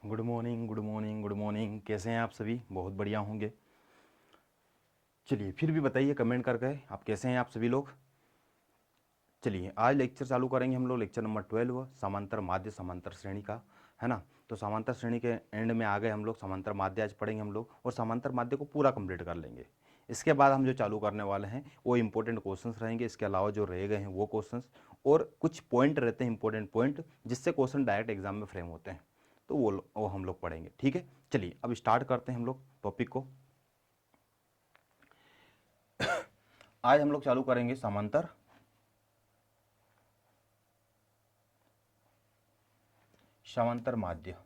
Good morning, good morning, good morning. कैसे हैं आप सभी? बहुत बढ़िया होंगे। चलिए फिर भी बताइए कमेंट करके आप कैसे हैं आप सभी लोग। चलिए आज लेक्चर चालू करेंगे हम लोग, लेक्चर नंबर 12 समांतर माध्य समांतर श्रेणी का, है ना। तो समांतर श्रेणी के एंड में आ गए हम लोग। समांतर माध्य आज पढ़ेंगे हम लोग और समांतर माध्य को पूरा कंप्लीट कर लेंगे। इसके बाद हम जो चालू करने वाले हैं वो इंपॉर्टेंट क्वेश्चंस रहेंगे। इसके अलावा जो रह गए हैं वो क्वेश्चंस और कुछ पॉइंट रहते हैं, इंपॉर्टेंट पॉइंट जिससे क्वेश्चन डायरेक्ट एग्जाम में फ्रेम होते हैं, तो वो हम लोग पढ़ेंगे। ठीक है, चलिए अब स्टार्ट करते हैं हम लोग टॉपिक को। आज हम लोग चालू करेंगे समांतर समांतर माध्य।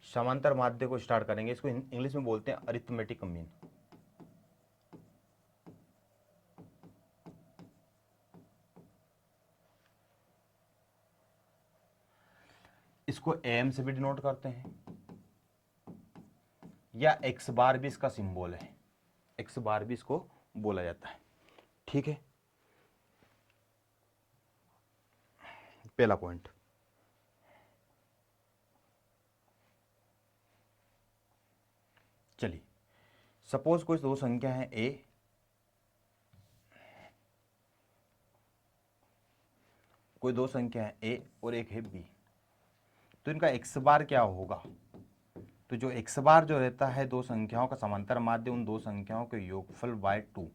समांतर माध्य को स्टार्ट करेंगे। इसको इंग्लिश में बोलते हैं अरिथमेटिक मीन। इसको एम से भी डिनोट करते हैं या एक्स बार भी इसका सिंबल है, एक्स बार भी इसको बोला जाता है। ठीक है, पहला पॉइंट। चलिए सपोज कोई दो संख्या है ए कोई दो संख्या है ए और एक है बी, तो इनका एक्स बार क्या होगा? तो जो एक्स बार जो रहता है दो संख्याओं का समांतर माध्य, उन दो संख्याओं के योगफल बाय 2,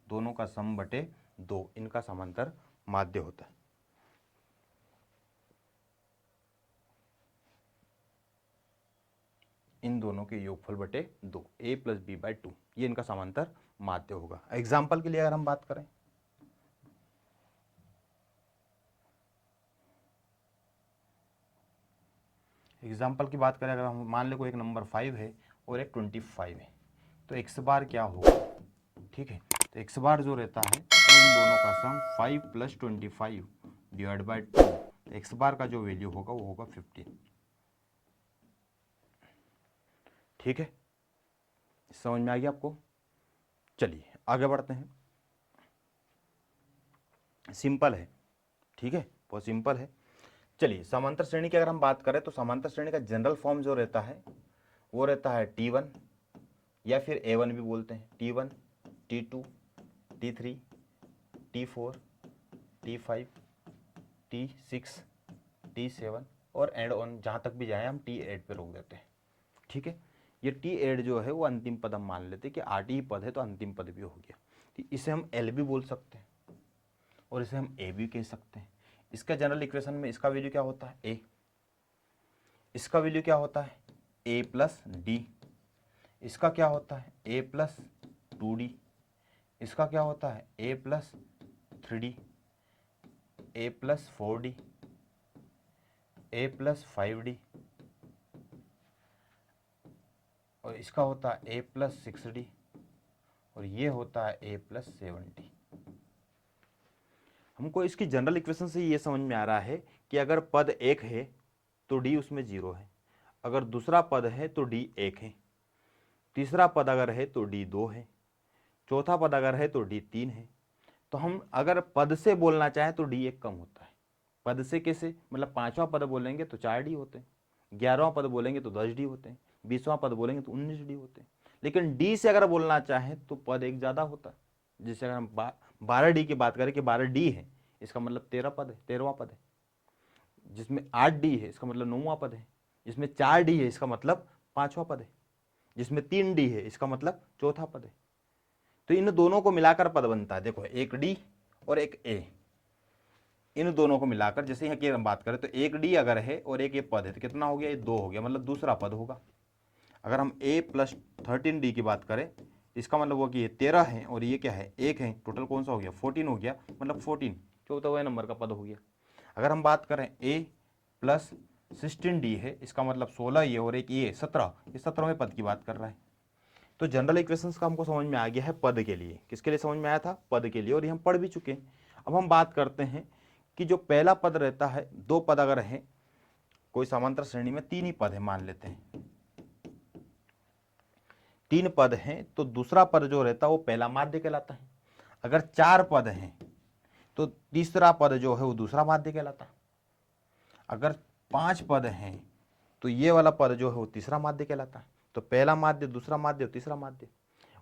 दोनों का सम बटे 2, इनका समांतर माध्य होता है। इन दोनों के योगफल बटे 2, a प्लस बी बाय 2, ये इनका समांतर माध्य होगा। एग्जाम्पल के लिए अगर हम बात करें, एग्जाम्पल की बात करें, अगर हम मान ले कोई एक नंबर 5 है और एक 25 है, तो एक्स बार क्या होगा? ठीक है, तो एक्स बार जो रहता है तो इन दोनों का सम 5 प्लस 25 डिवाइड बाई 2, एक्स बार का जो वैल्यू होगा वो होगा 15। ठीक है, समझ में आ गया आपको? चलिए आगे बढ़ते हैं। सिंपल है, ठीक है, बहुत सिंपल है। चलिए समांतर श्रेणी की अगर हम बात करें तो समांतर श्रेणी का जनरल फॉर्म जो रहता है वो रहता है T1 या फिर A1 भी बोलते हैं, T1 T2 T3 T4 T5 T6 T7 और एंड ऑन, जहाँ तक भी जाए हम T8 पे रोक देते हैं। ठीक है, ये T8 जो है वो अंतिम पद हम मान लेते हैं कि 8 ही पद है तो अंतिम पद भी हो गया। तो इसे हम L भी बोल सकते हैं और इसे हम A भी कह सकते हैं। इसका जनरल इक्वेशन में इसका वैल्यू क्या होता है? A। इसका वैल्यू क्या होता है? A plus D. इसका क्या होता है? A plus 2D। इसका क्या होता है? A plus 3D, A plus 4D, A plus 5D, और इसका होता है A प्लस 6D, और ये होता है A प्लस 7D। हमको इसकी जनरल इक्वेशन से ये समझ में आ रहा है कि अगर पद 1 है तो D उसमें 0 है, अगर दूसरा पद है तो D 1 है, तीसरा पद अगर है तो D 2 है, चौथा पद अगर है तो D 3 है। तो हम अगर पद से बोलना चाहें तो D 1 कम होता है। पद से कैसे? मतलब 5वां पद बोलेंगे तो 4D होते हैं, 11वां पद बोलेंगे तो 10D होते हैं, 20वां पद बोलेंगे तो 19D होते हैं। लेकिन D से अगर बोलना चाहें तो पद एक ज़्यादा होता है। जैसे अगर हम 12D की बात करें कि 12D है, इसका मतलब 13 पद है, 13वां पद है। जिसमें 8D है इसका मतलब 9वां पद है। जिसमें 4D है इसका मतलब 5वां पद है। जिसमें 3D है इसका मतलब चौथा पद है। तो इन दोनों को मिलाकर पद बनता है। देखो एक D और एक A, इन दोनों को मिलाकर जैसे यहाँ की हम बात करें तो एक D अगर है और एक ये पद है तो कितना हो गया? ये 2 हो गया, मतलब दूसरा पद होगा। अगर हम A प्लस 13D की बात करें, इसका मतलब वो कि ये 13 है और ये क्या है? 1 है, टोटल कौन सा हो गया? 14 हो गया, मतलब 14 14वें नंबर का पद हो गया। अगर हम बात करें A प्लस 16D है, इसका मतलब 16 ये और एक ये 17, ये 17वें पद की बात कर रहा है। तो जनरल इक्वेशंस का हमको समझ में आ गया है पद के लिए। किसके लिए समझ में आया था? पद के लिए, और ये हम पढ़ भी चुके हैं। अब हम बात करते हैं कि जो पहला पद रहता है, दो पद अगर है कोई समांतर श्रेणी में, 3 ही पद है मान लेते हैं, 3 पद हैं तो दूसरा पद जो रहता है वो पहला माध्य कहलाता है। अगर 4 पद हैं तो तीसरा पद जो है वो दूसरा माध्य कहलाता है। अगर 5 पद हैं तो ये वाला पद जो है वो तीसरा माध्य कहलाता है। तो पहला माध्य, दूसरा माध्य और तीसरा माध्य।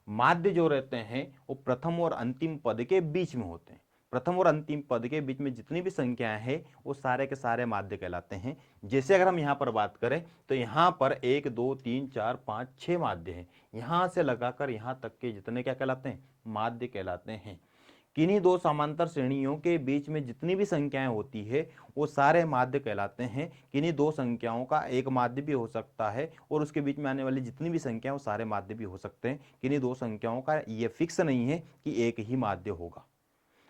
माध्य जो रहते हैं वो प्रथम और अंतिम पद के बीच में होते हैं। प्रथम और अंतिम पद के बीच में जितनी भी संख्याएं हैं वो सारे के सारे माध्य कहलाते हैं। जैसे अगर हम यहाँ पर बात करें तो यहाँ पर 1 2 3 4 5 6 माध्य हैं। यहाँ से लगाकर यहाँ तक के जितने क्या कहलाते हैं, माध्य कहलाते हैं। किन्हीं दो समांतर श्रेणियों के बीच में जितनी भी संख्याएं होती है वो सारे माध्य कहलाते हैं। किन्हीं दो संख्याओं का एक माध्य भी हो सकता है और उसके बीच में आने वाली जितनी भी संख्याएं वो सारे माध्य भी हो सकते हैं। किन्हीं दो संख्याओं का ये फिक्स नहीं है कि एक ही माध्य होगा।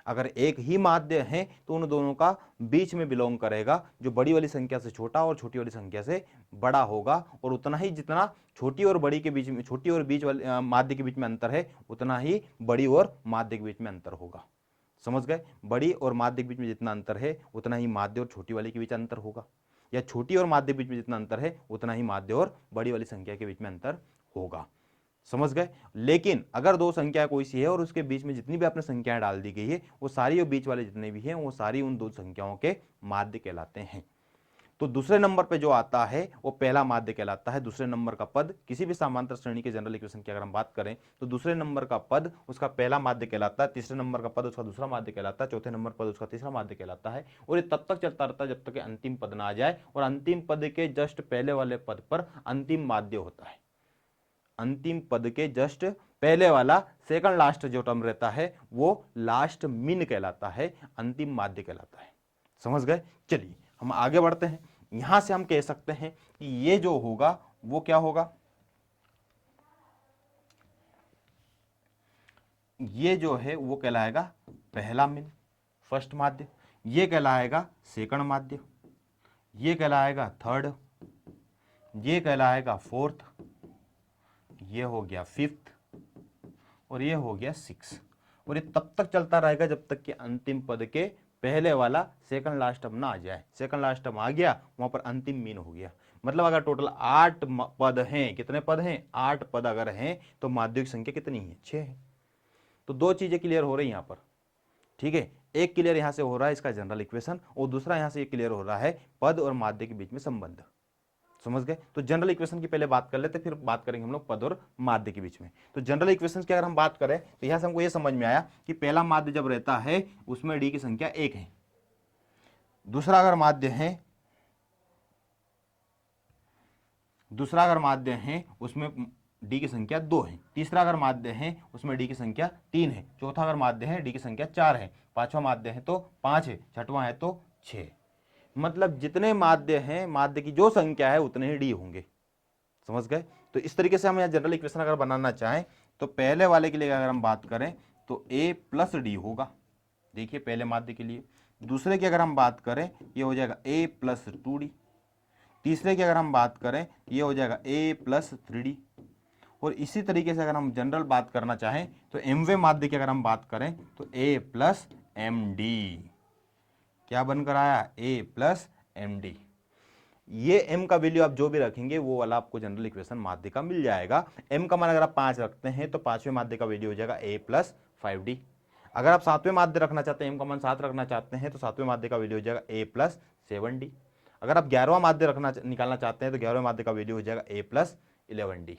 अगर एक ही माध्य है तो उन दोनों का बीच में बिलोंग करेगा जो बड़ी वाली संख्या से छोटा और छोटी वाली संख्या से बड़ा होगा, और उतना ही जितना छोटी और बड़ी के बीच में, छोटी और बीच वाले माध्य के बीच में अंतर है उतना ही बड़ी और माध्य के बीच में अंतर होगा। समझ गए? बड़ी और माध्य के बीच में जितना अंतर है उतना ही माध्य और छोटी वाली के बीच अंतर होगा, या छोटी और माध्य के बीच में जितना अंतर है उतना ही माध्य और बड़ी वाली संख्या के बीच में अंतर होगा। समझ गए? लेकिन अगर दो संख्या कोई सी है और उसके बीच में जितनी भी आपने संख्याएं डाल दी गई है वो सारी और बीच वाले जितने भी हैं वो सारी उन दो संख्याओं के माध्य कहलाते हैं। तो दूसरे नंबर पे जो आता है वो पहला माध्य कहलाता है। दूसरे नंबर का पद किसी भी समांतर श्रेणी के जनरल इक्वेशन की अगर हम बात करें तो दूसरे नंबर का पद उसका पहला माध्य कहलाता है, तीसरे नंबर का पद उसका दूसरा माध्य कहलाता है, चौथे नंबर पद उसका तीसरा माध्य कहलाता है। और ये तब तक चलता रहता है जब तक कि अंतिम पद ना आ जाए, और अंतिम पद के जस्ट पहले वाले पद पर अंतिम माध्य होता है। अंतिम पद के जस्ट पहले वाला सेकंड लास्ट जो टर्म रहता है वो लास्ट मीन कहलाता है, अंतिम माध्य कहलाता है। समझ गए? चलिए हम आगे बढ़ते हैं। यहां से हम कह सकते हैं कि ये जो होगा वो क्या होगा, ये जो है वो कहलाएगा पहला मीन, फर्स्ट माध्य। ये कहलाएगा सेकंड माध्य, ये कहलाएगा थर्ड, ये कहलाएगा फोर्थ, ये हो गया फिफ्थ, और ये हो गया सिक्स। और ये तब तक चलता रहेगा जब तक कि अंतिम पद के पहले वाला सेकंड लास्ट टर्म ना आ जाए। सेकंड लास्ट टर्म आ गया वहां पर अंतिम मीन हो गया। मतलब अगर टोटल 8 पद हैं, कितने पद हैं? 8 पद अगर हैं तो माध्यों की संख्या कितनी है? 6 है। तो दो चीजें क्लियर हो रही हैं यहां पर। ठीक है, एक क्लियर यहां से हो रहा है इसका जनरल इक्वेशन, और दूसरा यहां से क्लियर हो रहा है पद और माध्य के बीच में संबंध। समझ गए? तो जनरल इक्वेशन की पहले बात कर लेते, फिर बात करेंगे हम लोग पद और माध्य के बीच में। तो जनरल इक्वेशन की अगर हम बात करें तो यहां से हमको यह समझ में आया कि पहला माध्य जब रहता है उसमें डी की संख्या 1 है, दूसरा अगर माध्य है उसमें डी की संख्या 2 है, तीसरा अगर माध्य है उसमें डी की संख्या 3 है, चौथा अगर माध्य है डी की संख्या 4 है, पांचवा माध्य है तो 5 है, छठवां है तो 6। मतलब जितने माध्य हैं, माध्य की जो संख्या है उतने ही डी होंगे। समझ गए? तो इस तरीके से हम यहाँ जनरल इक्वेशन अगर बनाना चाहें तो पहले वाले के लिए अगर हम बात करें तो a प्लस डी होगा, देखिए पहले माध्य के लिए। दूसरे की अगर हम बात करें ये हो जाएगा a प्लस 2d, तीसरे की अगर हम बात करें ये हो जाएगा a प्लस 3d। और इसी तरीके से अगर हम जनरल बात करना चाहें तो mवे माध्य की अगर हम बात करें तो a प्लस एम डी, क्या बनकर आया? a plus M D. ये m का वैल्यू आप जो भी रखेंगे वो वाला आपको जनरल इक्वेशन माध्य का मिल जाएगा। m का मान अगर आप 5 रखते हैं तो पांचवें माध्य का वैल्यू हो जाएगा a प्लस 5d। अगर आप सातवें माध्य रखना चाहते हैं, m का मान 7 रखना चाहते हैं तो सातवें माध्य का वैल्यू हो जाएगा a प्लस 7d। अगर आप 11वां माध्य निकालना चाहते हैं तो 11वें माध्य का वैल्यू हो जाएगा a प्लस 11d।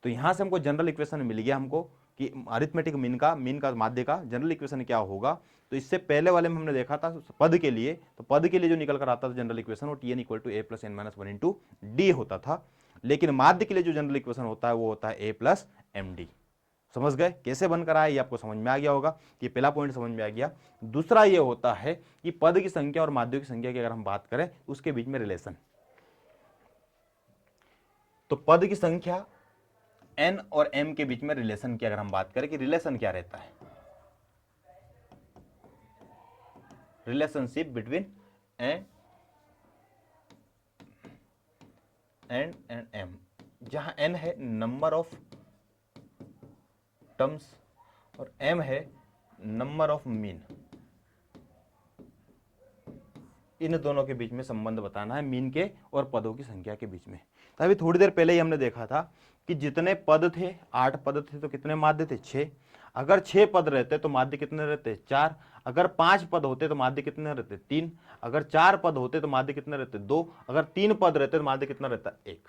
तो यहां से हमको जनरल इक्वेशन मिल गया हमको कि अरिथमेटिक मीन का माध्य का जनरल इक्वेशन क्या होगा। तो इससे पहले वाले में हमने देखा था पद के लिए, तो पद के लिए जो निकल कर आता था जनरल इक्वेशन वो tn equal to a plus N minus 1 into D होता था। लेकिन माध्य के लिए जो जनरल इक्वेशन होता है वो होता है a प्लस एम डी। समझ गए कैसे बनकर आया? ये आपको समझ में आ गया होगा, ये पहला पॉइंट समझ में आ गया। दूसरा ये होता है कि पद की संख्या और माध्यों की संख्या की अगर हम बात करें उसके बीच में रिलेशन। तो पद की संख्या n और m के बीच में रिलेशन की अगर हम बात करें कि रिलेशन क्या रहता है, relationship between n and m, जहां n है नंबर ऑफ टर्म्स और m है नंबर ऑफ मीन। इन दोनों के बीच में संबंध बताना है, मीन के और पदों की संख्या के बीच में। तो अभी थोड़ी देर पहले ही हमने देखा था कि जितने पद थे, 8 पद थे, तो कितने माध्य थे? 6। अगर 6 पद रहते तो माध्य कितने रहते? 4। अगर 5 पद होते तो माध्य कितने रहते? 3। अगर 4 पद होते तो माध्य कितने रहते? 2। अगर 3 पद रहते तो माध्य कितना रहता? 1।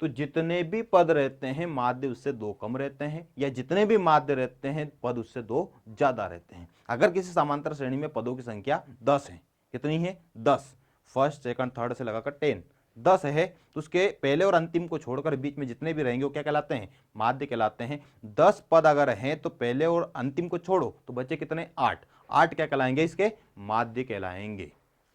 तो जितने भी पद रहते हैं माध्य उससे 2 कम रहते हैं, या जितने भी माध्य रहते हैं पद उससे 2 ज्यादा रहते हैं। अगर किसी समांतर श्रेणी में पदों की संख्या 10 है, कितनी है? 10। फर्स्ट सेकंड थर्ड से लगाकर 10, 10 है, तो उसके पहले और अंतिम को छोड़कर बीच में जितने भी रहेंगे वो क्या कहलाते हैं? माध्य कहलाते हैं। 10 पद अगर हैं तो पहले और अंतिम को छोड़ो तो बचे कितने? 8। 8 क्या कहलाएंगे? इसके माध्य कहलाएंगे।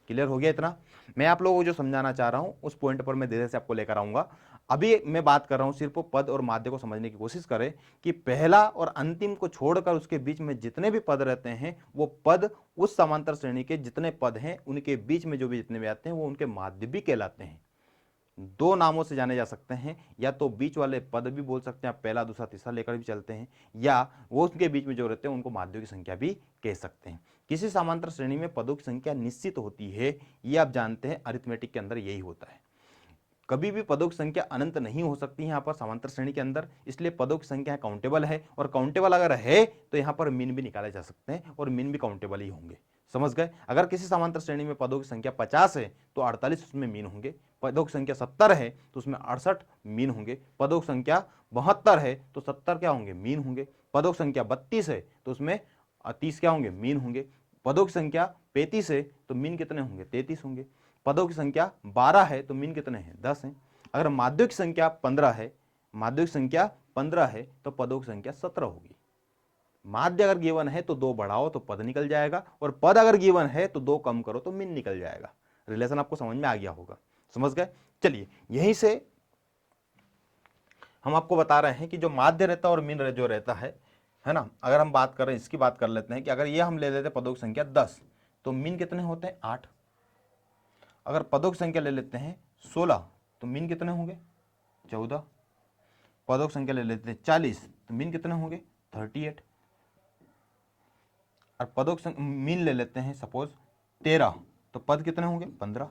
क्लियर हो गया इतना? मैं आप लोगों को जो समझाना चाह रहा हूं उस पॉइंट पर मैं धीरे से आपको लेकर आऊंगा। अभी मैं बात कर रहा हूं सिर्फ पद और माध्य को समझने की कोशिश करें कि पहला और अंतिम को छोड़कर उसके बीच में जितने भी पद रहते हैं वो पद उस समांतर श्रेणी के जितने पद हैं उनके बीच में जो भी जितने भी आते हैं वो उनके माध्य भी कहलाते हैं। 2 नामों से जाने जा सकते हैं, या तो बीच वाले पद भी बोल सकते हैं, आप पहला दूसरा तीसरा लेकर भी चलते हैं, या वो उसके बीच में जो रहते हैं उनको माध्यों की संख्या भी कह सकते हैं। किसी समांतर श्रेणी में पदों की संख्या निश्चित होती है, ये आप जानते हैं, अरिथमेटिक के अंदर यही होता है। कभी भी पदों की संख्या अनंत नहीं हो सकती है यहाँ पर समांतर श्रेणी के अंदर, इसलिए पदों की संख्या काउंटेबल है, और काउंटेबल अगर है तो यहाँ पर मीन भी निकाले जा सकते हैं, और मीन भी काउंटेबल ही होंगे। समझ गए? अगर किसी समांतर श्रेणी में पदों की संख्या 50 है तो 48 उसमें मीन होंगे। पदों की संख्या 70 है तो उसमें 68 मीन होंगे। पदों की संख्या 72 है तो 70 क्या होंगे? मीन होंगे। पदों की संख्या 32 है तो उसमें 30 क्या होंगे? मीन होंगे। पदों की संख्या 35 है तो मीन कितने होंगे? 33 होंगे। पदों की संख्या 12 है तो मीन कितने हैं? 10 हैं। अगर माध्यों की संख्या 15 है, माध्यों की संख्या 15 है तो पदों की संख्या 17 होगी। माध्य अगर गिवन है तो 2 बढ़ाओ तो पद निकल जाएगा, और पद अगर गिवन है तो 2 कम करो तो मीन निकल जाएगा। रिलेशन आपको समझ में आ गया होगा। समझ गए? चलिए, यहीं से हम आपको बता रहे हैं कि जो माध्य रहता है और मीन जो रहता है ना, अगर हम बात करें, इसकी बात कर लेते हैं कि अगर ये हम ले लेते पदों की संख्या 10 तो मीन कितने होते हैं? 8। अगर पदों की संख्या ले लेते हैं 16 तो मीन कितने होंगे? 14। पदों की संख्या ले लेते हैं 40 तो मीन कितने होंगे? 38। और पदों की मीन ले लेते हैं सपोज 13 तो पद कितने होंगे? 15।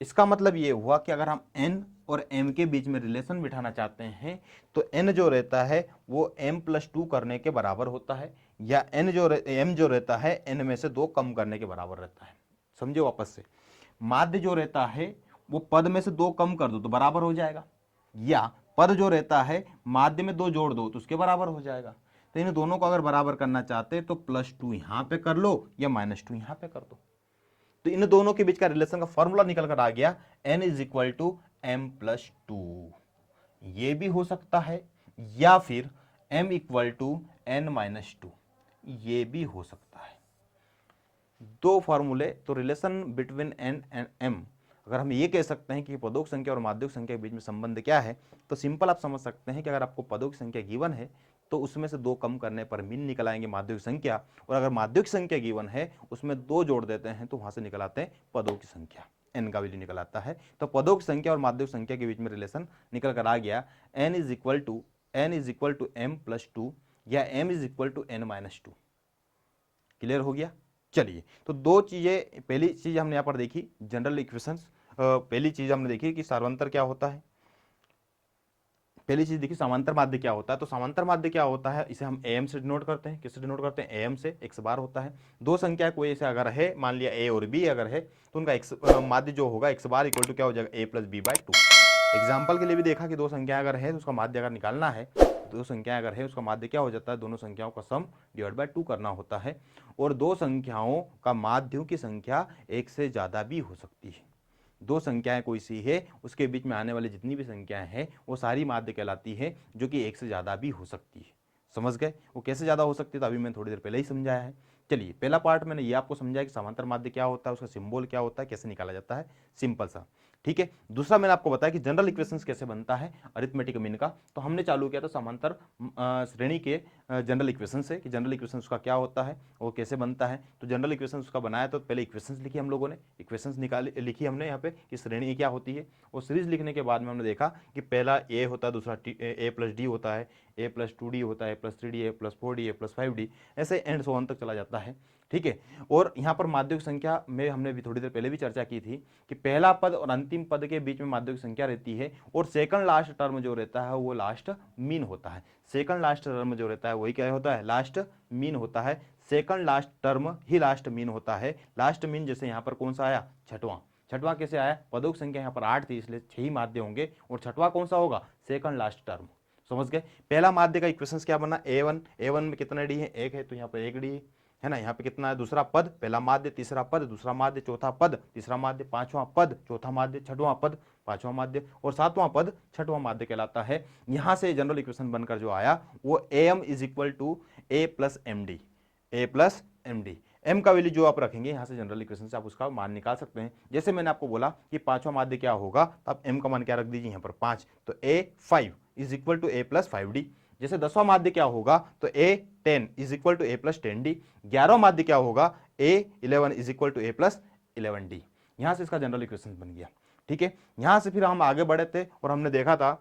इसका मतलब ये हुआ कि अगर हम n और m के बीच में रिलेशन बिठाना चाहते हैं तो n जो रहता है वो m+2 करने के बराबर होता है, या m जो रहता है n में से 2 कम करने के बराबर रहता है। समझे? वापस से, माध्य जो रहता है वो पद में से 2 कम कर दो तो बराबर हो जाएगा, या पद जो रहता है माध्य में 2 जोड़ दो तो उसके बराबर हो जाएगा। तो इन दोनों को अगर बराबर करना चाहते तो +2 यहां पे कर लो या -2 यहां पे कर दो। तो इन दोनों के बीच का रिलेशन का फॉर्मूला निकल कर आ गया n = m+2। ये भी हो सकता है, या फिर m = n-2, ये भी हो सकता है। 2 फॉर्मूले। तो relation between n and m, अगर हम ये कह सकते हैं कि पदों की संख्या और माध्यों की संख्या के बीच में संबंध क्या है, तो सिंपल आप समझ सकते हैं कि अगर आपको पदों की संख्या गिवन है तो उसमें से 2 कम करने पर मीन निकल आएंगे माध्यों की संख्या, और अगर माध्यों की संख्या गिवन है उसमें 2 जोड़ देते हैं तो वहां से निकल आते हैं पदों की संख्या, n का वैल्यू निकल आता है। तो पदों की संख्या और माध्यों की संख्या के बीच में रिलेशन निकल कर आ गया n = m+2 या m = n-2। क्लियर हो गया? चलिए, तो 2 चीजें, पहली चीज हमने यहां पर देखी जनरल इक्वेशंस। पहली चीज हमने देखी कि सार्वंतर क्या होता है, पहली चीज देखी समांतर माध्य क्या होता है। तो समांतर माध्य क्या होता है, इसे हम am से डिनोट करते हैं। किससे डिनोट करते हैं? am से। x बार होता है। दो संख्या कोई ऐसे अगर है, मान लिया a और b अगर है, तो उनका x माध्य जो होगा x बार इक्वल टू क्या हो जाएगा? a + b/2। एग्जाम्पल के लिए भी देखा कि 2 संख्या अगर है तो उसका माध्य अगर निकालना है, 2 संख्या अगर है उसका माध्य क्या हो जाता है? दोनों संख्याओं का सम /2 करना होता है। और 2 संख्याओं का माध्यों की संख्या 1 से ज्यादा भी हो सकती है। 2 संख्याएं कोई सी है, उसके बीच में आने वाली जितनी भी संख्याएं हैं वो सारी माध्य कहलाती है, जो कि 1 से ज्यादा भी हो सकती है। समझ गए? वो कैसे ज्यादा हो सकती है तो अभी मैंने थोड़ी देर पहले ही समझाया है। चलिए, पहला पार्ट मैंने ये आपको समझाया कि समांतर माध्य क्या होता है, उसका सिंबल क्या होता है, कैसे निकाला जाता है, सिंपल सा। ठीक है। दूसरा मैंने आपको बताया कि जनरल इक्वेशंस कैसे बनता है अरिथमेटिक मीन का। तो हमने चालू किया था समांतर श्रेणी के जनरल इक्वेशन से, कि जनरल इक्वेशन उसका क्या होता है और कैसे बनता है। तो जनरल इक्वेशन उसका बनाया तो पहले इक्वेशंस लिखी हम लोगों ने, इक्वेशंस निकाली लिखी हमने यहाँ पे कि श्रेणी क्या होती है। और सीरीज लिखने के बाद में हमने देखा कि पहला ए होता है, दूसरा a + d होता है, ए प्लस 2d होता है, a plus 3d, A plus 4d, A plus 5d, ऐसे एंड सो ऑन तक चला जाता है। ठीक है, और यहाँ पर माध्यिक संख्या में हमने भी थोड़ी देर पहले भी चर्चा की थी कि पहला पद और अंतिम पद के बीच में माध्यिक संख्या रहती है, और सेकंड लास्ट टर्म जो रहता है वो लास्ट मीन होता है। सेकंड लास्ट टर्म जो रहता है वही क्या होता है, लास्ट मीन होता है। सेकंड लास्ट टर्म ही लास्ट मीन होता है। लास्ट मीन जैसे यहाँ पर कौन सा आया, छठवां। छठवां कैसे आया, पदों की संख्या यहाँ पर 8 थी इसलिए 6 ही माध्य होंगे, और छठवां कौन सा होगा, सेकंड लास्ट टर्म। समझ गए। पहला माध्य का इक्वेशन क्या बना, a1, a1 में कितना डी है, 1 है, तो यहाँ पर 1 डी है ना। यहाँ पे कितना है, दूसरा पद, पहला माध्य, तीसरा पद, दूसरा माध्य, चौथा पद, तीसरा माध्य, पांचवां पद, चौथा माध्य, छठवां पद, पांचवां माध्य, और सातवां पद छठवां माध्य कहलाता है। यहां से जनरल इक्वेशन बनकर जो आया वो am is equal to a plus M D, A plus M D. M का वैल्यू जो आप रखेंगे यहां से जनरल इक्वेशन से आप उसका मान निकाल सकते हैं। जैसे मैंने आपको बोला कि पांचवां माध्य क्या होगा, तो आप एम का मान क्या रख दीजिए यहाँ पर 5, तो a5 is equal to a plus 5d। जैसे 10वां माध्य क्या होगा, तो a10 is equal to a plus 10d। 11वां माध्य क्या होगा, a11 is equal to a plus 11d। यहां से इसका जनरल इक्वेशन बन गया। ठीक है, यहां से फिर हम आगे बढ़े थे और हमने देखा था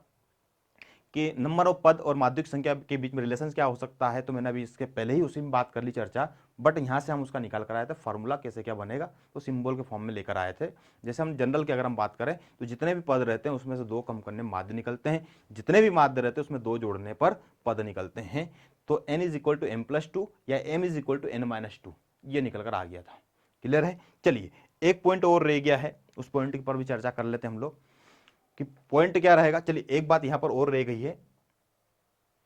कि नंबर ऑफ पद और माध्यिक संख्या के बीच में रिलेशन क्या हो सकता है। तो मैंने अभी इसके पहले ही उसी में बात कर ली चर्चा, बट यहाँ से हम उसका निकाल कर आए थे फार्मूला कैसे क्या बनेगा, तो सिंबल के फॉर्म में लेकर आए थे। जैसे हम जनरल की अगर हम बात करें तो जितने भी पद रहते हैं उसमें से 2 कम करने माध्य निकलते हैं, जितने भी माध्य रहते हैं उसमें 2 जोड़ने पर पद निकलते हैं। तो n is equal to M plus 2 या m is equal to n minus 2 ये निकल कर आ गया था। क्लियर है। चलिए एक पॉइंट और रह गया है, उस पॉइंट पर भी चर्चा कर लेते हैं हम लोग कि पॉइंट क्या रहेगा। चलिए एक बात यहां पर और रह गई है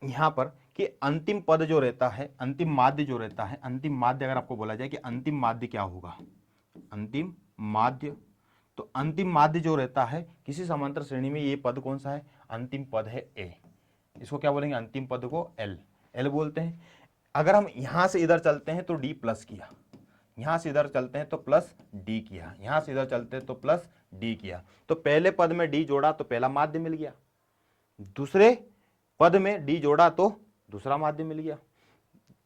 यहां पर कि अंतिम पद जो रहता है, अंतिम माध्य जो रहता है, अंतिम माध्य अगर आपको बोला जाए कि अंतिम माध्य क्या होगा, अंतिम माध्य, तो अंतिम माध्य जो रहता है किसी समांतर श्रेणी में, ये पद कौन सा है, अंतिम पद है ए। इसको क्या बोलेंगे, अंतिम पद को एल, एल बोलते हैं। अगर हम यहां से इधर चलते हैं तो डी प्लस किया, यहां से इधर चलते हैं तो प्लस डी किया, यहां से इधर चलते हैं तो प्लस डी किया, तो पहले पद में डी जोड़ा तो पहला माध्य मिल गया, दूसरे पद में डी जोड़ा तो दूसरा माध्य मिल गया,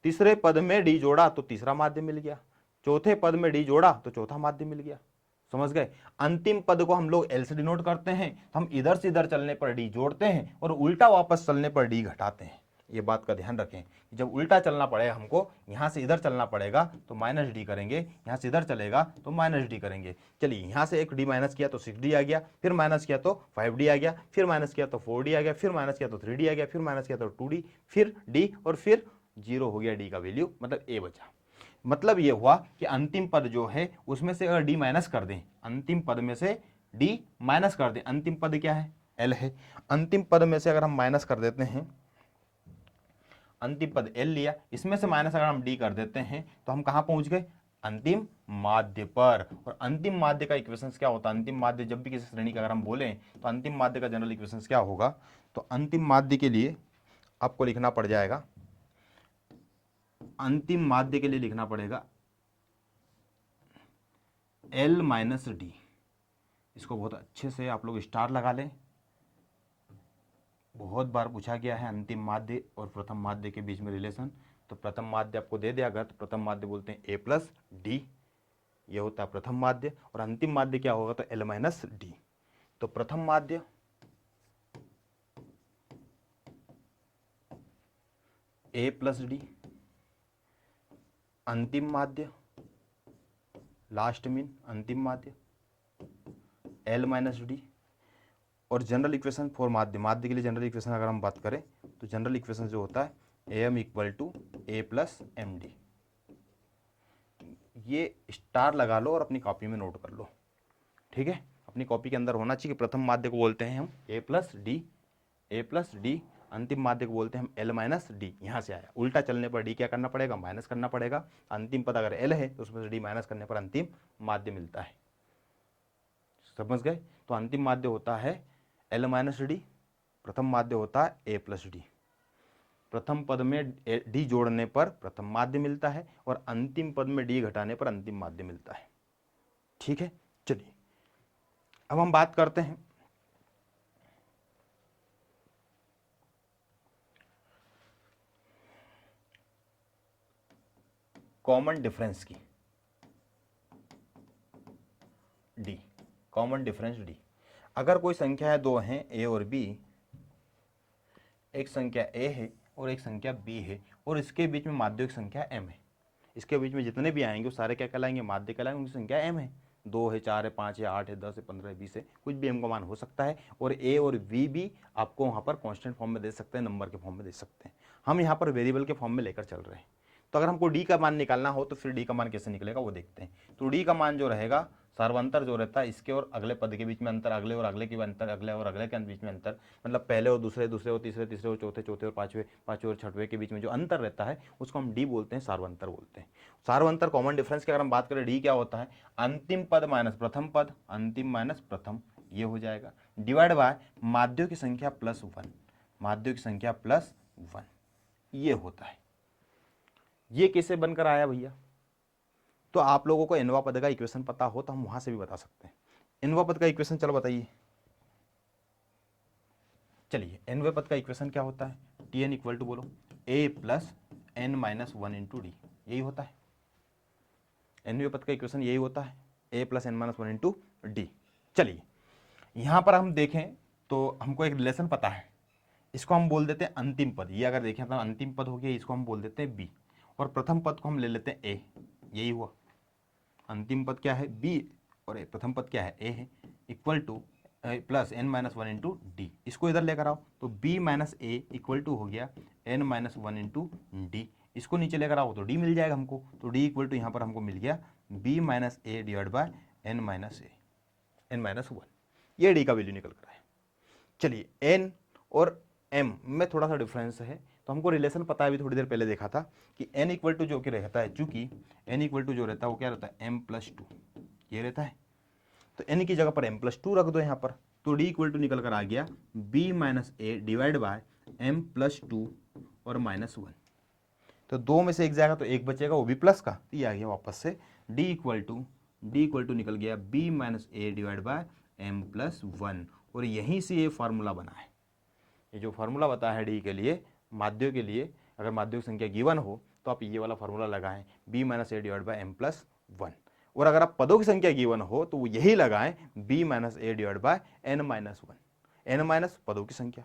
तीसरे पद में डी जोड़ा तो तीसरा माध्य मिल गया, चौथे पद में डी जोड़ा तो चौथा माध्य मिल गया। समझ गए। अंतिम पद को हम लोग एल से डिनोट करते हैं, हम इधर से इधर चलने पर डी जोड़ते हैं और उल्टा वापस चलने पर डी घटाते हैं। ये बात का ध्यान रखें, जब उल्टा चलना पड़ेगा हमको, यहां से इधर चलना पड़ेगा तो माइनस डी करेंगे, यहां से इधर चलेगा तो माइनस डी करेंगे। चलिए यहां से एक डी माइनस किया तो 6d आ गया, फिर माइनस किया तो 5d आ गया, फिर माइनस किया तो 4d आ गया, फिर माइनस किया तो 3d आ गया, फिर माइनस किया तो 2d, फिर डी, और फिर 0 हो गया डी का वैल्यू, मतलब ए बचा। मतलब ये हुआ कि अंतिम पद जो है उसमें से अगर डी माइनस कर दें, अंतिम पद में से डी माइनस कर दें, अंतिम पद क्या है, एल है, अंतिम पद में से अगर हम माइनस कर देते हैं, अंतिम पद एल लिया, इसमें से माइनस अगर हम डी कर देते हैं तो हम कहां पहुंच गए, अंतिम माध्य पर। और अंतिम माध्य का इक्वेशन क्या होता है, अंतिम माध्य जब भी किसी श्रेणी का अगर हम बोलें तो अंतिम माध्य का जनरल इक्वेशन क्या होगा, तो अंतिम माध्य के लिए आपको लिखना पड़ जाएगा, अंतिम माध्य के लिए लिखना पड़ेगा एल माइनस डी। इसको बहुत अच्छे से आप लोग स्टार लगा लें, बहुत बार पूछा गया है अंतिम माध्य और प्रथम माध्य के बीच में रिलेशन। तो प्रथम माध्य आपको दे दिया गया, तो प्रथम माध्य बोलते हैं ए प्लस डी, ये होता है प्रथम माध्य, और अंतिम माध्य क्या होगा, तो एल माइनस डी। तो प्रथम माध्य ए प्लस डी, अंतिम माध्य लास्ट मीन, अंतिम माध्य एल माइनस डी। और जनरल इक्वेशन फॉर माध्य, माध्य के लिए जनरल इक्वेशन अगर हम बात करें तो जनरल इक्वेशन जो होता है A M equal to A plus M D. ये स्टार लगा लो और अपनी कॉपी में नोट कर लो, ठीक है। अपनी कॉपी के अंदर होना चाहिए। प्रथम माध्य को बोलते हैं हम ए plus D, A plus D. अंतिम माध्य को बोलते हैं हम एल माइनस डी। यहाँ से आया, उल्टा चलने पर डी क्या करना पड़ेगा, माइनस करना पड़ेगा। अंतिम पद अगर एल है तो उसमें से डी माइनस करने पर अंतिम माध्य मिलता है। समझ गए। तो अंतिम माध्य होता है एल माइनस डी, प्रथम माध्य होता है ए प्लस डी। प्रथम पद में डी जोड़ने पर प्रथम माध्य मिलता है और अंतिम पद में डी घटाने पर अंतिम माध्य मिलता है। ठीक है। चलिए अब हम बात करते हैं कॉमन डिफरेंस की। D, common difference D. अगर कोई संख्या है, दो हैं ए और बी, एक संख्या ए है और एक संख्या बी है और इसके बीच में माध्यिक संख्या एम है। इसके बीच में जितने भी आएंगे वो सारे क्या कहलाएंगे, माध्य कहलाएंगे, उनकी संख्या एम है। 2 है, 4 है, 5 है, 8 है, 10 है, 15 है, 20 है, कुछ भी एम का मान हो सकता है। और ए और वी भी आपको वहाँ पर कांस्टेंट फॉर्म में दे सकते हैं, नंबर के फॉर्म में दे सकते हैं। हम यहाँ पर वेरिएबल के फॉर्म में लेकर चल रहे हैं। तो अगर हमको डी का मान निकालना हो तो फिर डी का मान कैसे निकलेगा वो देखते हैं। तो डी का मान जो रहेगा, सर्वांतर जो रहता है इसके और अगले पद के बीच में अंतर, अगले और अगले के अंतर, अगले और अगले के बीच में अंतर, मतलब पहले और दूसरे, दूसरे और तीसरे, तीसरे और चौथे, चौथे और पांचवे, पांचवे और छठवें के बीच में जो अंतर रहता है उसको हम डी बोलते हैं, सार्वंतर बोलते हैं। सार्वंतर कॉमन डिफरेंस की अगर हम बात करें, डी क्या होता है, अंतिम पद माइनस प्रथम पद, अंतिम माइनस प्रथम, ये हो जाएगा, डिवाइड बाय माध्यों की संख्या प्लस 1, माध्यों की संख्या प्लस 1, ये होता है। ये कैसे बनकर आया भैया? तो आप लोगों को एनवा पद का इक्वेशन पता हो तो हम वहां से भी बता सकते हैं। एनवा पद का इक्वेशन चलो बताइए। चलिए, एनवे पद का इक्वेशन क्या होता है, टी एन इक्वल टू बोलो a plus N minus 1 into d, यही होता है। एनवे पद का इक्वेशन यही होता है, a plus N minus 1 into d. चलिए, यहां पर हम देखें तो हमको एक रिलेशन पता है, इसको हम बोल देते हैं अंतिम पद। ये अगर देखें तो अंतिम पद हो गया, इसको हम बोल देते हैं बी, और प्रथम पद को हम ले लेते हैं ए, यही हुआ। अंतिम पद क्या है, बी, और प्रथम पद क्या है, ए है, equal to plus N minus 1 into D. इसको इधर लेकर आओ तो B minus A equal to हो गया एन माइनस 1 इंटू डी। इसको नीचे लेकर आओ तो डी मिल जाएगा हमको, तो डी इक्वल टू यहाँ पर हमको मिल गया B minus A divide by N minus A, N minus 1, ये डी का वैल्यू निकल कर आया। चलिए, एन और एम में थोड़ा सा डिफरेंस है, तो हमको रिलेशन पता है, अभी थोड़ी देर पहले देखा था कि एन इक्वल टू जो कि रहता है, चूंकि एन इक्वल टू जो रहता है वो क्या रहता है, एम प्लस 2, ये रहता है। तो एन की जगह पर एम प्लस 2 रख दो यहाँ पर, तो डी इक्वल टू निकल कर आ गया B minus A divide by M plus 2 और माइनस 1। तो दो में से एक जाएगा तो एक बचेगा, वो भी प्लस का, तो ये आ गया वापस से डी इक्वल टू निकल गया B minus A divide by M plus 1। और यहीं से ये फार्मूला बना है, ये जो फार्मूला बताया है डी के लिए, माध्यों के लिए, अगर माध्यों की संख्या गिवन हो तो आप ये वाला फार्मूला लगाएं, B minus A divide by M plus 1। और अगर आप पदों की संख्या गिवन हो तो वो यही लगाएं, B minus A divide by N minus 1। N minus पदों की संख्या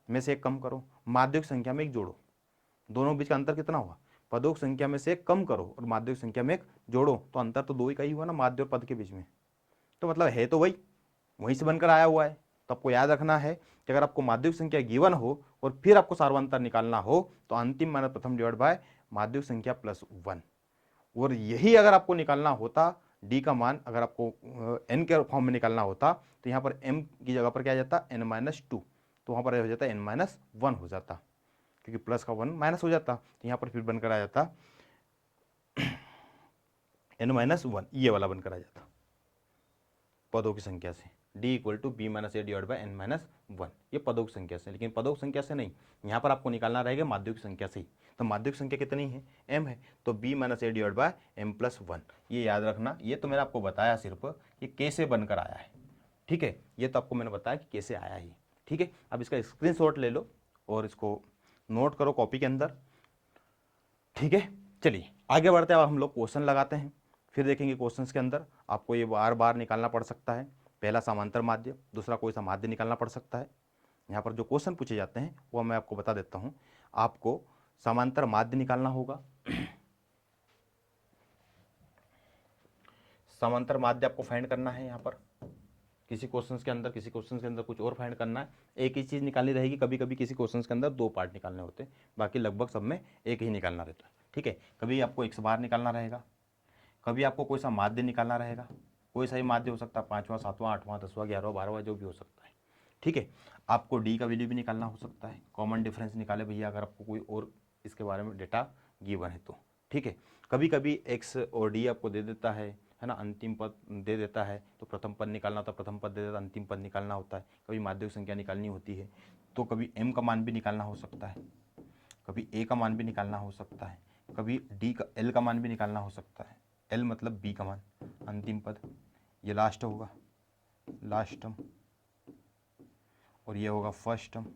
में से एक कम करो, माध्यों की संख्या में एक जोड़ो, दोनों बीच का अंतर कितना हुआ, पदों की संख्या में से एक कम करो और माध्यों की संख्या में एक जोड़ो, तो अंतर तो दो ही का ही हुआ ना, माध्य और पद के बीच में। तो मतलब है तो वहीं से बनकर आया हुआ है। तो आपको याद रखना है कि अगर आपको माध्यिक संख्या गिवन हो और फिर आपको सार्वंतर निकालना हो तो अंतिम माइनस प्रथम डिवाइड बाय माध्यिक संख्या प्लस 1। और यही अगर आपको निकालना होता डी का मान, अगर आपको एन के फॉर्म में निकालना होता तो यहाँ पर एम की जगह पर क्या आ जाता, एन माइनस 2, तो वहाँ पर हो जाता एन माइनस 1 हो जाता, क्योंकि प्लस का 1 माइनस हो जाता, तो यहाँ पर फिर बनकर आ जाता एन माइनस 1, ये वाला बनकर आ जाता पदों की संख्या से, D equal to B minus A divide by N minus 1, ये पदों की संख्या से। लेकिन पदों की संख्या से नहीं, यहाँ पर आपको निकालना रहेगा माध्यों की संख्या से ही। तो माध्यों की संख्या कितनी है, एम है, तो B minus A divide by M plus 1, ये याद रखना। ये तो मैंने आपको बताया सिर्फ कि कैसे बनकर आया है, ठीक है, ये तो आपको मैंने बताया कि कैसे आया ही, ठीक है। अब इसका स्क्रीनशॉट ले लो और इसको नोट करो कॉपी के अंदर, ठीक है। चलिए आगे बढ़ते हैं, अब हम लोग क्वेश्चन लगाते हैं, फिर देखेंगे क्वेश्चंस के अंदर आपको ये बार बार निकालना पड़ सकता है। पहला समांतर माध्य, दूसरा कोई सा माध्य निकालना पड़ सकता है। यहाँ पर जो क्वेश्चन पूछे जाते हैं वो मैं आपको बता देता हूँ। आपको समांतर माध्य निकालना होगा, समांतर माध्य आपको फाइंड करना है। यहाँ पर किसी क्वेश्चंस के अंदर, किसी क्वेश्चंस के अंदर कुछ और फाइंड करना है, एक ही चीज़ निकालनी रहेगी। कभी कभी किसी क्वेश्चंस के अंदर दो पार्ट निकालने होते हैं, बाकी लगभग सब में एक ही निकालना रहता है, ठीक है। कभी आपको x बार निकालना रहेगा, कभी आपको कोई सा माध्य निकालना रहेगा, कोई सा ही माध्य हो सकता है, 5वां 7वां 8वां 10वां 11वां 12वां जो भी हो सकता है, ठीक है। आपको डी का वैल्यू भी निकालना हो सकता है, कॉमन डिफरेंस निकाले भैया अगर आपको कोई और इसके बारे में डेटा गिवन है तो, ठीक है। कभी कभी एक्स और डी आपको दे देता है ना, अंतिम पद दे देता है तो प्रथम पद निकालना होता है, प्रथम पद दे देता है अंतिम पद निकालना होता है। कभी माध्यिक संख्या निकालनी होती है तो कभी एम का मान भी निकालना हो सकता है, कभी ए का मान भी निकालना हो सकता है, कभी डी का एल का मान भी निकालना हो सकता है। एल मतलब बी का मान, अंतिम पद, ये लास्ट होगा, लास्ट टर्म, और ये होगा फर्स्ट टर्म,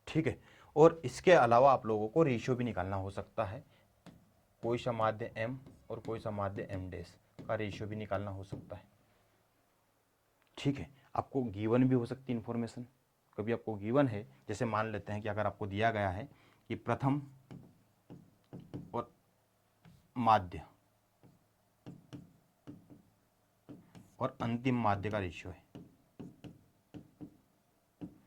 ठीक है। और इसके अलावा आप लोगों को रेशियो भी निकालना हो सकता है, कोई सा माध्य एम और कोई सा माध्य एम डैश का रेशियो भी निकालना हो सकता है, ठीक है। आपको गिवन भी हो सकती है इन्फॉर्मेशन। कभी आपको गिवन है, जैसे मान लेते हैं कि अगर आपको दिया गया है कि प्रथम और माध्य और अंतिम माध्य का रेशियो है,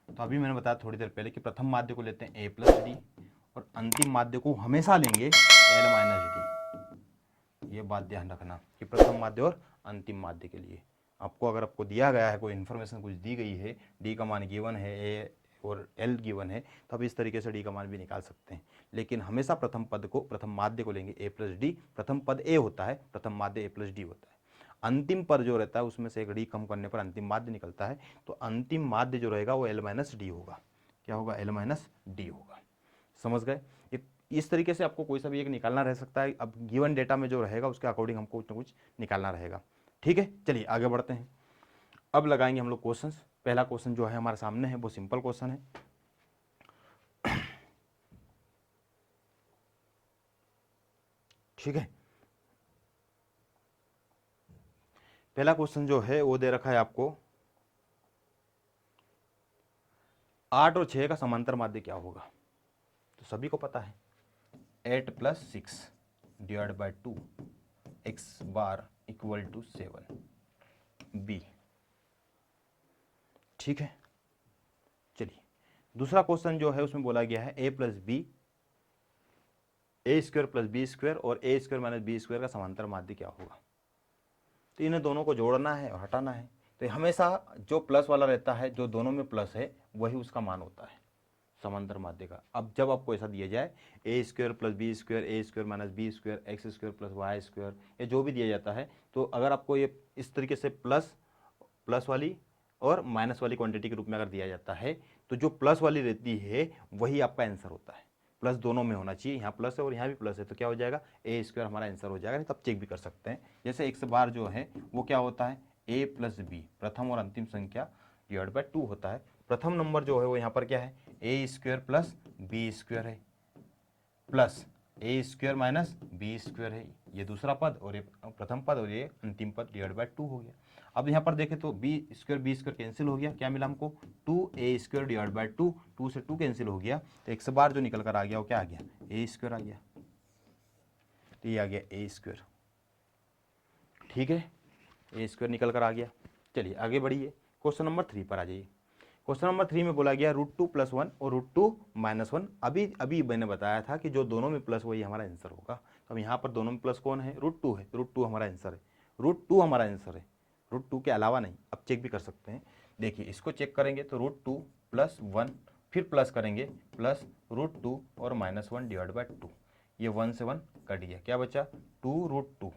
तो अभी मैंने बताया थोड़ी देर पहले कि प्रथम माध्य को लेते हैं ए प्लस डी और अंतिम माध्य को हमेशा लेंगे एल माइनस डी। ये बात ध्यान रखना कि प्रथम माध्य और अंतिम माध्य के लिए आपको, अगर आपको दिया गया है कोई इन्फॉर्मेशन कुछ दी गई है, डी का मान गिवन है, ए और एल गिवन है, तो आप इस तरीके से डी का मान भी निकाल सकते हैं। लेकिन हमेशा प्रथम पद को, प्रथम माध्य को लेंगे ए प्लस डी। प्रथम पद ए होता है, प्रथम माध्य ए प्लस डी होता है। अंतिम पद जो रहता है उसमें से एक डी कम करने पर अंतिम माध्य निकलता है, तो अंतिम माध्य जो रहेगा वो एल माइनस डी होगा। क्या होगा? एल माइनस डी होगा। समझ गए? इस तरीके से आपको कोई सा भी एक निकालना रह सकता है। अब गिवन डेटा में जो रहेगा उसके अकॉर्डिंग हमको कुछ ना कुछ निकालना रहेगा। ठीक है, चलिए आगे बढ़ते हैं। अब लगाएंगे हम लोग क्वेश्चंस। पहला क्वेश्चन जो है हमारे सामने है वो सिंपल क्वेश्चन है। ठीक है, पहला क्वेश्चन जो है वो दे रखा है आपको 8 और 6 का समांतर माध्य क्या होगा। तो सभी को पता है 8 + 6 divide by 2 X bar equal to 7 B. ठीक है, चलिए दूसरा क्वेश्चन जो है उसमें बोला गया है a plus B, A square plus B square और ए स्क्वायर माइनस बी स्क्वायर का समांतर माध्य क्या होगा। तो इन्हें दोनों को जोड़ना है और हटाना है। तो हमेशा जो प्लस वाला रहता है, जो दोनों में प्लस है, वही उसका मान होता है समांतर माध्य का। अब जब आपको ऐसा दिया जाए a square plus B square, A square minus b square, x square plus y square, ये जो भी दिया जाता है, तो अगर आपको ये इस तरीके से प्लस वाली और माइनस वाली क्वांटिटी के रूप में अगर दिया जाता है, तो जो प्लस वाली रहती है वही आपका आंसर होता है। प्लस दोनों में होना चाहिए, यहाँ प्लस है और यहाँ भी प्लस है, तो क्या हो जाएगा? ए स्क्वायर हमारा आंसर हो जाएगा। नहीं तो आप चेक भी कर सकते हैं। जैसे एक्स बार जो है वो क्या होता है? ए प्लस बी, प्रथम और अंतिम संख्या डिवाइड बाय 2 होता है। प्रथम नंबर जो है वो यहाँ पर क्या है? ए स्क्वायर प्लस बी स्क्वायर है, प्लस ए स्क्वायर माइनस बी स्क्वायर है, ये दूसरा पद, और ये प्रथम पद, और ये अंतिम पद डिवाइड बाय 2 हो गया। अब यहाँ पर देखें तो बी स्क्वायर कैंसिल हो गया। क्या मिला हमको? 2a स्क्वायर डिवाइड बाय 2, 2 से 2 कैंसिल हो गया, तो एक्स बार जो निकल कर आ गया वो क्या आ गया? ए स्क्वायर आ गया। तो ये आ गया ए स्क्वायर। ठीक है, ए स्क्वायर निकल कर आ गया। चलिए आगे बढ़िए, क्वेश्चन नंबर 3 पर आ जाइए। क्वेश्चन नंबर 3 में बोला गया √2 + 1 और √2 - 1। अभी मैंने बताया था कि जो दोनों में प्लस वही हमारा आंसर होगा। तो अब यहाँ पर दोनों में प्लस कौन है? √2 है, √2 हमारा आंसर है। √2 हमारा आंसर है, √2 के अलावा नहीं। अब चेक भी कर सकते हैं। देखिए इसको चेक करेंगे तो √2 + 1, फिर प्लस करेंगे प्लस √2 और -1 डिवाइड बाय 2। ये 1 से 1 कट गया, क्या बचा? 2√2,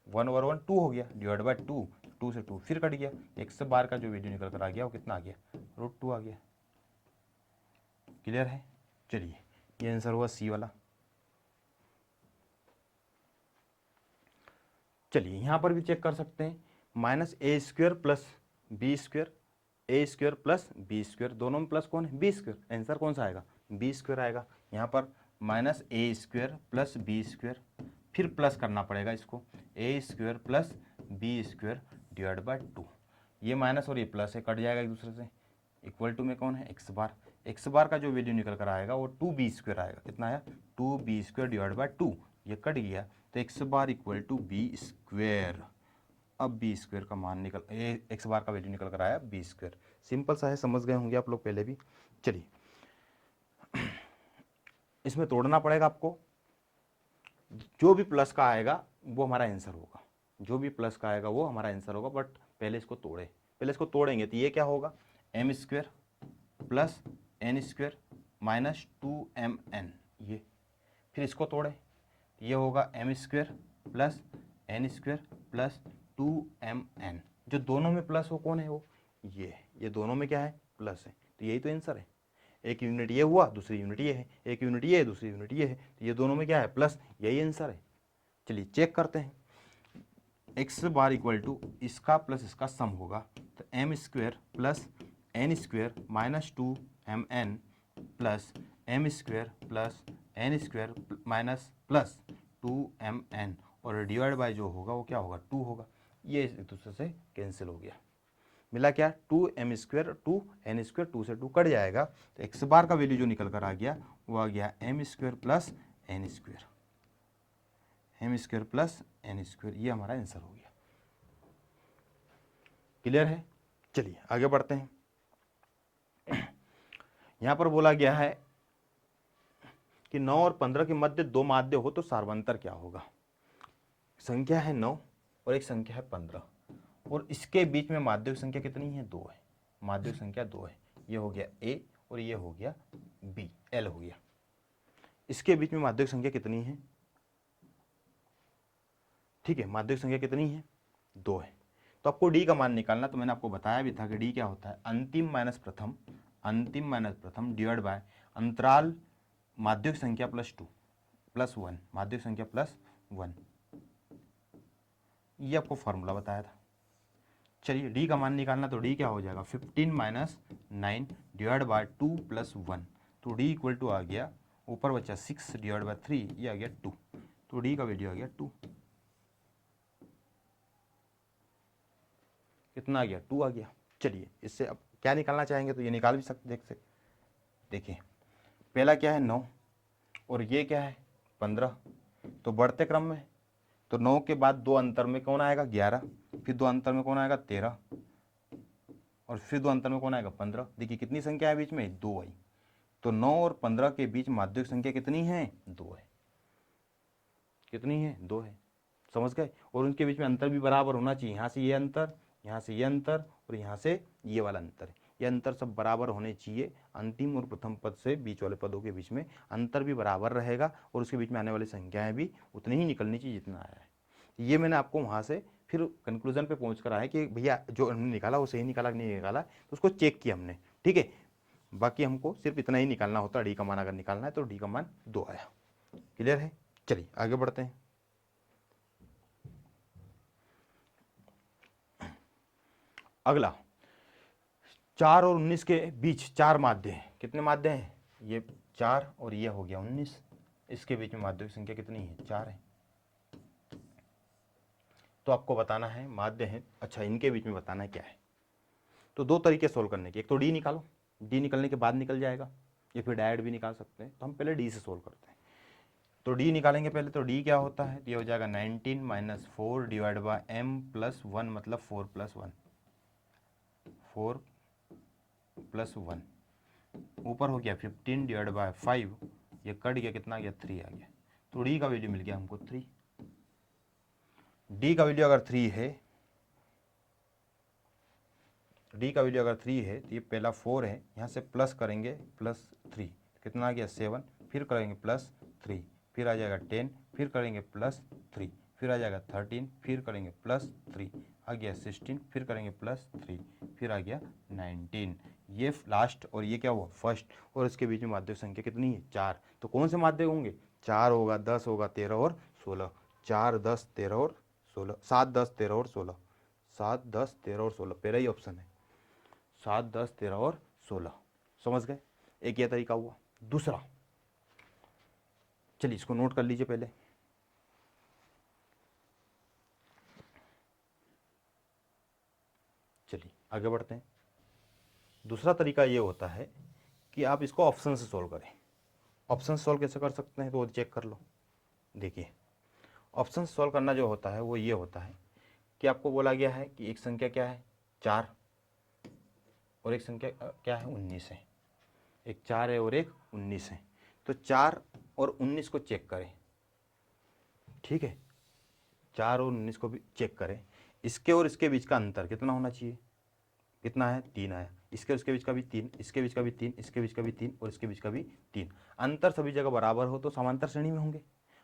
1 और 1 2 हो गया, डिवाइड बाय 2, 2 से 2 फिर कट गया। एक्स बार का जो वैल्यू निकल कर आ गया वो कितना आ गया? √2 आ गया। क्लियर है? चलिए ये आंसर हुआ सी वाला। चलिए यहाँ पर भी चेक कर सकते हैं। -a square plus B square, A square plus B square, दोनों में प्लस कौन है? B square. आंसर कौन सा आएगा? बी स्क्वायर आएगा। यहाँ पर -a square plus B square, फिर प्लस करना पड़ेगा इसको, a square plus B square divide by 2। ये माइनस और ये प्लस है, कट जाएगा एक दूसरे से। इक्वल टू में कौन है? एक्स बार। एक्स बार का जो वैल्यू निकल कर आएगा वो 2b² आएगा। कितना आया? 2b² divide by 2। ये कट गया, तो x bar equal to b²। अब b² का मान निकल, एक्स बार का वैल्यू निकल कर आया b²। सिंपल सा है, समझ गए होंगे आप लोग पहले भी। चलिए इसमें तोड़ना पड़ेगा आपको। जो भी प्लस का आएगा वो हमारा आंसर होगा, जो भी प्लस का आएगा वो हमारा आंसर होगा। बट पहले इसको तोड़े, पहले इसको तोड़ेंगे तो ये क्या होगा? m² plus n² minus 2mn। ये फिर इसको तोड़े, ये होगा m² plus n² plus 2mn। जो दोनों में प्लस हो कौन है? वो ये दोनों में क्या है? प्लस है। तो यही तो आंसर है। एक यूनिट ये हुआ, दूसरी यूनिट ये है, एक यूनिट ये है, दूसरी यूनिट ये है, तो ये दोनों में क्या है? प्लस। यही आंसर है। चलिए चेक करते हैं। एक्स बार इक्वल टू इसका प्लस इसका सम होगा, तो m² plus n² minus 2mn plus m² plus n² minus plus 2mn, और डिवाइड बाय जो होगा वो क्या होगा? 2 होगा। ये एक दूसरे से कैंसिल हो गया। मिला क्या, 2m², 2n², 2 से 2 कट जाएगा, तो x बार का वैल्यू जो निकल कर आ गया वो आ गया m² plus n², m² plus n², ये हमारा आंसर हो गया। क्लियर है? चलिए आगे बढ़ते हैं। यहां पर बोला गया है कि 9 और 15 के मध्य दो माध्य हो तो सार्वंतर क्या होगा। संख्या है 9 और एक संख्या है 15, और इसके बीच में माध्यक संख्या कितनी है, 2 है। माध्यक संख्या 2 है, ये हो गया A और ये हो गया B, L हो गया। इसके बीच में माध्यक संख्या कितनी है, ठीक है, माध्यक संख्या कितनी है, 2 है। तो आपको D का मान निकालना, तो मैंने आपको बताया भी था कि D क्या होता है, अंतिम माइनस प्रथम, अंतिम माइनस प्रथम डिवाइड बाय अंतराल माध्यक संख्या प्लस 2 प्लस 1, माध्यक संख्या प्लस 1, ये आपको फॉर्मूला बताया था। चलिए D का मान निकालना, तो D क्या हो जाएगा, 15 माइनस 9 डिवाइड बाय 2 प्लस 1, तो D इक्वल टू आ गया, ऊपर बचा 6 डिवाइड बाय 3, ये आ गया 2, तो D का वैल्यू आ गया 2। कितना आ गया, 2 आ गया। चलिए इससे अब क्या निकालना चाहेंगे, तो ये निकाल भी सकते, देख सकते। देखिए पहला क्या है 9 और ये क्या है 15, तो बढ़ते क्रम में, तो 9 के बाद 2 अंतर में कौन आएगा 11, फिर 2 अंतर में कौन आएगा 13, और फिर 2 अंतर में कौन आएगा 15। देखिए कितनी संख्या है बीच में, 2 आई, तो 9 और 15 के बीच माध्यक संख्या कितनी है, 2 है। कितनी है, 2 है, समझ गए। और उनके बीच में अंतर भी बराबर होना चाहिए, यहाँ से ये अंतर, यहाँ से ये अंतर, और यहाँ से ये वाला अंतर, ये अंतर सब बराबर होने चाहिए। अंतिम और प्रथम पद से बीच वाले पदों के बीच में अंतर भी बराबर रहेगा, और उसके बीच में आने वाली संख्याएं भी उतनी ही निकलनी चाहिए जितना आया है। ये मैंने आपको वहाँ से फिर कंक्लूजन पे पहुँच कर आया कि भैया जो हमने निकाला वो सही निकाला कि नहीं निकाला, तो उसको चेक किया हमने, ठीक है। बाकी हमको सिर्फ इतना ही निकालना होता है, डी का मान अगर निकालना है तो डी का मान 2 आया। क्लियर है? चलिए आगे बढ़ते हैं। अगला 4 और 19 के बीच 4 माध्य हैं। कितने माध्य हैं, ये 4 और ये हो गया 19, इसके बीच में माध्य की संख्या कितनी है, 4 है। तो आपको बताना है माध्य है, अच्छा इनके बीच में बताना है क्या है। तो दो तरीके सोल्व करने के, एक तो डी निकालो, डी निकलने के बाद निकल जाएगा, या फिर डायरेक्ट भी निकाल सकते हैं। तो हम पहले डी से सोल्व करते हैं। तो डी निकालेंगे पहले, तो डी क्या होता है, ये हो जाएगा 19 minus 4 divide by m plus 1, मतलब 4 प्लस 1, 4 प्लस 1, ऊपर हो गया 15 डिवाइड बाय 5, ये कट गया, कितना आ गया 3 आ गया। तो डी का वैल्यू मिल गया हमको 3। डी का वैल्यू अगर 3 है, डी का वैल्यू अगर 3 है, तो ये पहला 4 है, यहाँ से प्लस करेंगे प्लस 3, कितना आ गया 7, फिर करेंगे प्लस 3, फिर आ जाएगा 10, फिर करेंगे प्लस 3, फिर आ जाएगा 13, फिर करेंगे प्लस 3, आ गया 16, फिर करेंगे प्लस 3, फिर आ गया 19। ये लास्ट और ये क्या हुआ फर्स्ट, और इसके बीच में माध्यक संख्या कितनी है, 4। तो कौन से माध्यक होंगे, 4 होगा, 10 होगा, 13 और 16, 4, 10, 13 और 16, 7, 10, 13 और 16, 7, 10, 13 और 16, पहला ही ऑप्शन है 7, 10, 13 और 16। समझ गए, एक ये तरीका हुआ। दूसरा, चलिए इसको नोट कर लीजिए पहले। चलिए आगे बढ़ते हैं। दूसरा तरीका ये होता है कि आप इसको ऑप्शन से सोल्व करें। ऑप्शन सोल्व कैसे कर सकते हैं, तो वो चेक कर लो। देखिए ऑप्शन सोल्व करना जो होता है वो ये होता है कि आपको बोला गया है कि एक संख्या क्या है 4, और एक संख्या क्या है 19 है। एक 4 है और एक 19 है। तो 4 और 19 को चेक करें, ठीक है, 4 और 19 को भी चेक करें। इसके और इसके बीच का अंतर कितना होना चाहिए, कितना है 3 आया। इसके और इसके बीच का भी 3, इसके बीच का भी 3, इसके बीच का भी 3, और इसके बीच का भी 3। अंतर सभी जगह बराबर हो तो समांतर श्रेणी में होंगे।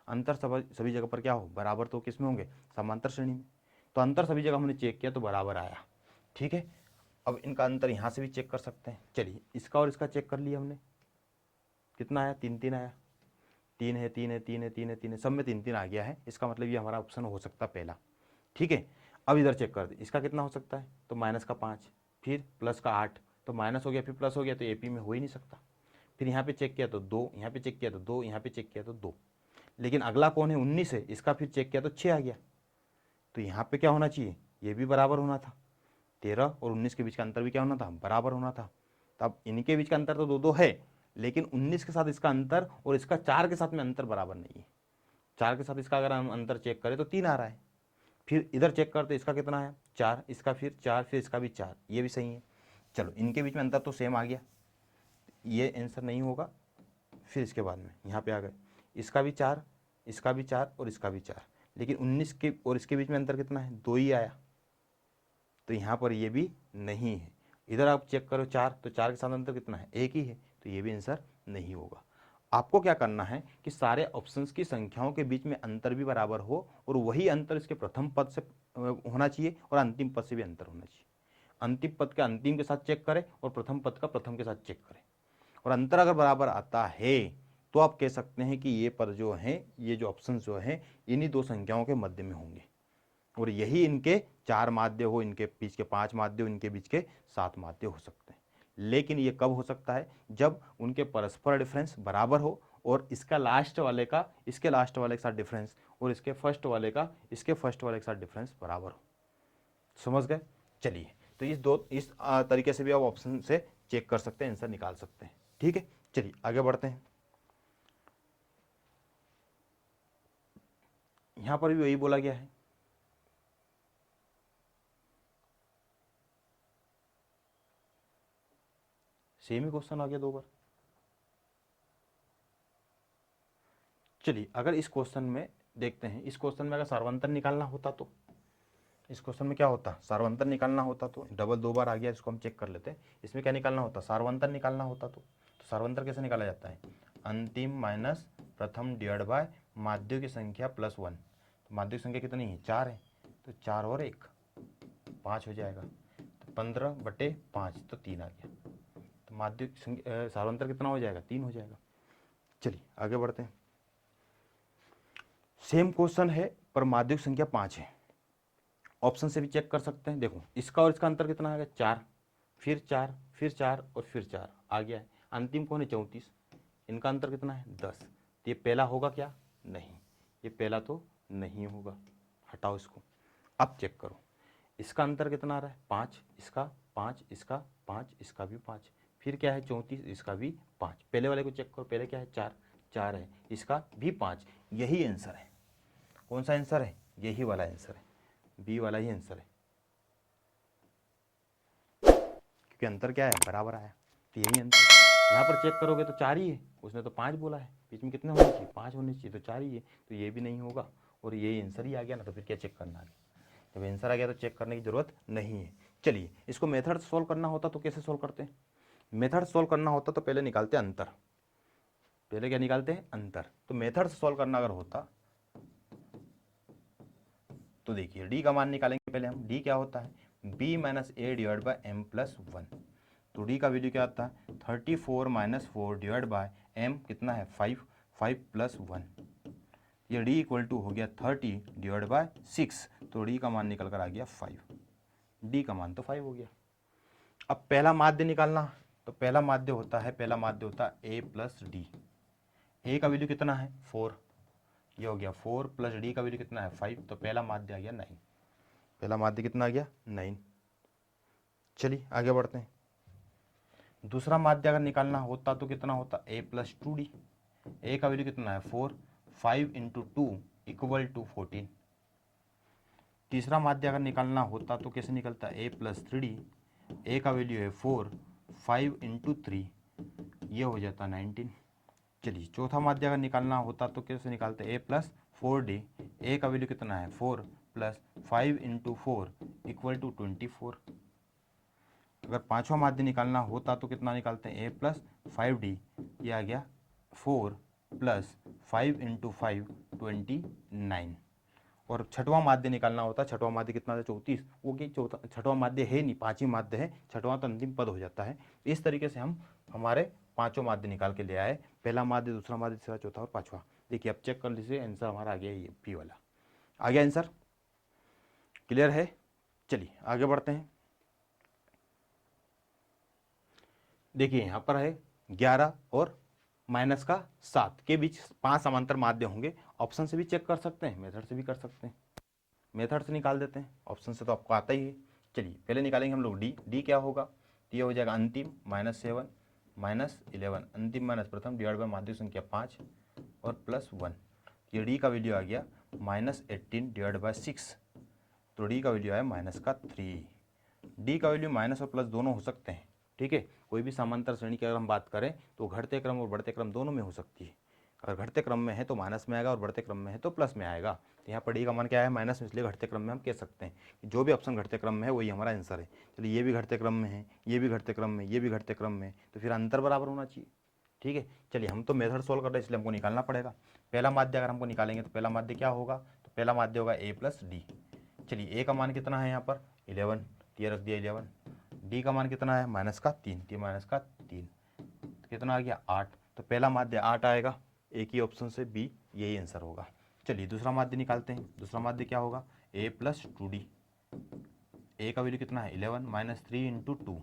अंतर सभी जगह पर क्या हो, बराबर, तो किस में होंगे, समांतर श्रेणी में। तो अंतर सभी जगह हमने चेक किया तो बराबर आया, ठीक है। अब इनका अंतर यहाँ से भी चेक कर सकते हैं। चलिए इसका और इसका चेक कर लिया हमने, कितना आया, 3, 3 आया। 3 है, 3 है, 3 है, 3 है, 3 है, सब में 3, 3 आ गया है। इसका मतलब ये हमारा ऑप्शन हो सकता है पहला, ठीक है। अब इधर चेक कर दे, इसका कितना हो सकता है, तो माइनस का 5, फिर प्लस का 8, तो माइनस हो गया फिर प्लस हो गया, तो एपी में हो ही नहीं सकता। फिर यहाँ पे चेक किया तो 2, यहाँ पे चेक किया तो 2, यहाँ पे चेक किया तो 2। लेकिन अगला कौन है, 19 है, इसका फिर चेक किया तो 6 आ गया। तो यहाँ पे क्या होना चाहिए, ये भी बराबर होना था। 13 और 19 के बीच का अंतर भी क्या होना था, बराबर होना था। तब इनके बीच का अंतर तो 2-2 है, लेकिन 19 के साथ इसका अंतर और इसका 4 के साथ में अंतर बराबर नहीं है। 4 के साथ इसका अगर हम अंतर चेक करें तो 3 आ रहा है। फिर इधर चेक करते इसका कितना है, 4, इसका फिर 4, फिर इसका भी 4, ये भी सही है। चलो इनके बीच में अंतर तो सेम आ गया, ये आंसर नहीं होगा। फिर इसके बाद में यहाँ पे आ गए, इसका भी 4, इसका भी 4 और इसका भी 4, लेकिन 19 के और इसके बीच में अंतर कितना है, 2 ही आया, तो यहाँ पर ये भी नहीं है। इधर आप चेक करो 4, तो 4 के साथ अंतर कितना है, 1 ही है, तो ये भी आंसर नहीं होगा। आपको क्या करना है कि सारे ऑप्शंस की संख्याओं के बीच में अंतर भी बराबर हो और वही अंतर इसके प्रथम पद से होना चाहिए और अंतिम पद से भी अंतर होना चाहिए। अंतिम पद का अंतिम के साथ चेक करें और प्रथम पद का प्रथम के साथ चेक करें, और अंतर अगर बराबर आता है तो आप कह सकते हैं कि ये पद जो हैं, ये जो ऑप्शन जो हैं, इन्हीं दो संख्याओं के मध्य में होंगे और यही इनके 4 माध्य हो, इनके बीच के 5 माध्य हो, इनके बीच के 7 माध्य हो सकते हैं। लेकिन ये कब हो सकता है, जब उनके परस्पर डिफरेंस बराबर हो और इसका लास्ट वाले का इसके लास्ट वाले के साथ डिफरेंस और इसके फर्स्ट वाले का इसके फर्स्ट वाले के साथ डिफरेंस बराबर हो। समझ गए? चलिए, तो इस तरीके से भी आप ऑप्शन से चेक कर सकते हैं, आंसर निकाल सकते हैं। ठीक है, चलिए आगे बढ़ते हैं। यहां पर भी वही बोला गया है, सेम ही क्वेश्चन आ गया 2 बार। चलिए, अगर इस क्वेश्चन में देखते हैं, इस क्वेश्चन में अगर सार्वंतर निकालना होता तो इस क्वेश्चन में क्या होता, सार्वंतर निकालना होता तो डबल 2 बार आ गया, इसको हम चेक कर लेते हैं। इसमें क्या निकालना होता, सार्वंतर निकालना होता तो सार्वंतर कैसे निकाला जाता है, अंतिम माइनस प्रथम डिवाइड बाय माध्यों की संख्या प्लस 1। तो माध्यों की संख्या कितनी है, 4 है, तो 4 और 1 5 हो जाएगा, तो 15/5, तो 3 आ गया। तो माध्य सार्वंतर कितना हो जाएगा, 3 हो जाएगा। चलिए आगे बढ़ते हैं। सेम क्वेश्चन है पर माध्यिक संख्या 5 है। ऑप्शन से भी चेक कर सकते हैं। देखो इसका और इसका अंतर कितना आ गया, 4, फिर 4, फिर 4 और फिर 4 आ गया है। अंतिम कौन है, 34, इनका अंतर कितना है, 10। तो ये पहला होगा क्या, नहीं, ये पहला तो नहीं होगा, हटाओ इसको। अब चेक करो, इसका अंतर कितना आ रहा है, 5, इसका 5, इसका 5, इसका भी 5, फिर क्या है 34, इसका भी 5। पहले वाले को चेक करो, पहले क्या है, 4, 4 है, इसका भी 5। यही आंसर है। कौन सा आंसर है, यही वाला आंसर है, बी वाला ही आंसर है, क्योंकि अंतर क्या है, बराबर आया, तो यही आंसर। यहाँ पर चेक करोगे तो 4 ही है, उसने तो 5 बोला है, बीच में कितने होने चाहिए, 5 होने चाहिए, तो 4 ही है, तो ये भी नहीं होगा और यही आंसर ही आ गया ना, तो फिर क्या चेक करना है, जब आंसर आ गया तो चेक करने की जरूरत नहीं है। चलिए, इसको मेथड सोल्व करना होता तो कैसे सोल्व करते हैं, मेथड सोल्व करना होता तो पहले निकालते हैं अंतर, पहले क्या निकालते हैं, अंतर। तो मेथड से सोल्व करना अगर होता तो देखिए डी का मान निकालेंगे पहले हम। डी क्या होता है, B minus A divide by M plus 1। तो डी का वैल्यू क्या आता है, 34 माइनस 4 डिवाइड बाय एम कितना है, 5, 5 प्लस 1। ये डी इक्वल टू हो गया 30 डिवाइड बाय 6, तो डी का मान निकल कर आ गया 5। डी का मान तो 5 हो गया। अब पहला माध्य निकालना, तो पहला माध्य होता है ए प्लस डी। ए का वैल्यू कितना है, 4, ये हो गया 4 प्लस डी का वैल्यू कितना है, 5, तो पहला माध्य आ गया 9। पहला माध्य कितना आ गया, 9। चलिए आगे बढ़ते हैं। दूसरा माध्य अगर निकालना होता तो कितना होता, ए प्लस 2डी। ए का वैल्यू कितना है, 4, 5 इंटू 2 इक्वल टू 14। तीसरा माध्य अगर निकालना होता तो कैसे निकलता, ए प्लस 3डी। ए का वैल्यू है 4, 5 इंटू 3, ये हो जाता 19। चलिए चौथा माध्य अगर निकालना होता तो कैसे निकालते, ए प्लस 4डी। ए का वैल्यू कितना है, 4 प्लस 5 इंटू 4 इक्वल टू 24। अगर पांचवा माध्य निकालना होता तो कितना निकालते हैं, ए प्लस 5डी, ये आ गया 4 प्लस 5 इंटू 5 29। और छठवां माध्य निकालना होता, छठवां माध्य कितना था, 34। वो कि चौथा छठवां माध्य है नहीं, 5 ही माध्य है, छठवां तो अंतिम पद हो जाता है। इस तरीके से हम हमारे 5 माध्य निकाल के ले आए, पहला माध्य, दूसरा माध्य, तीसरा, चौथा और 5वां। देखिए अब चेक कर लीजिए, आंसर हमारा आ गया, ये बी वाला आ गया आंसर। क्लियर है? चलिए आगे बढ़ते हैं। देखिए यहाँ पर है 11 और माइनस का 7 के बीच 5 समांतर माध्य होंगे। ऑप्शन से भी चेक कर सकते हैं, मेथड से भी कर सकते हैं। मेथड से निकाल देते हैं, ऑप्शन से तो आपको आता ही है। चलिए पहले निकालेंगे हम लोग डी। डी क्या होगा, तो ये हो जाएगा अंतिम -7 -11, अंतिम माइनस प्रथम डिवाइड बाय माध्यिक संख्या 5 और +1। ये डी का वैल्यू आ गया -18 डिवाइड बाय 6, तो डी का वैल्यू आया -3। डी का वैल्यू माइनस और प्लस दोनों हो सकते हैं, ठीक है। कोई भी समांतर श्रेणी की अगर हम बात करें तो घटते क्रम और बढ़ते क्रम दोनों में हो सकती है। अगर घटते क्रम में है तो माइनस में आएगा और बढ़ते क्रम में है तो प्लस में आएगा। तो यहाँ पर डी का मान क्या है, माइनस में, इसलिए घटते क्रम में हम कह सकते हैं कि जो भी ऑप्शन घटते क्रम में है वही हमारा आंसर है। चलिए ये भी घटते क्रम में है, ये भी घटते क्रम में, ये भी घटते क्रम में, तो फिर अंतर बराबर होना चाहिए, ठीक है। चलिए हम तो मेथड सोल्व कर रहे हैं इसलिए हमको निकालना पड़ेगा। पहला माध्य अगर हमको निकालेंगे तो पहला माध्य क्या होगा, तो पहला माध्य होगा a + d। चलिए ए का मान कितना है यहाँ पर 11, ये रख दिया 11। डी का मान कितना है -3, तो -3 तो कितना आ गया 8। तो पहला माध्य 8 आएगा, एक ही ऑप्शन से बी यही आंसर होगा। चलिए दूसरा माध्य निकालते हैं। दूसरा माध्य क्या होगा a + 2d। ए का वैल्यू कितना है 11 -3 × 2,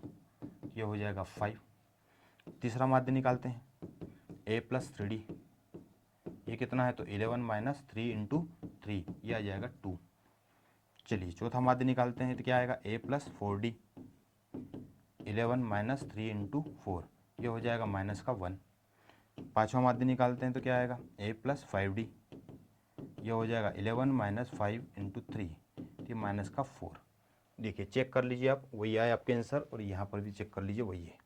ये हो जाएगा 5। तीसरा माध्य निकालते हैं a + 3d, ये कितना है तो 11 -3 × 3, ये आ जाएगा 2। चलिए चौथा माध्य निकालते हैं तो क्या आएगा a + 4d, 11 -3 × 4, ये हो जाएगा -1। पांचवा माध्य निकालते हैं तो क्या आएगा a + 5d, ये हो जाएगा 11 - 5 × 3, ये -4। देखिए चेक कर लीजिए आप, वही आए आपके आंसर, और यहाँ पर भी चेक कर लीजिए वही है,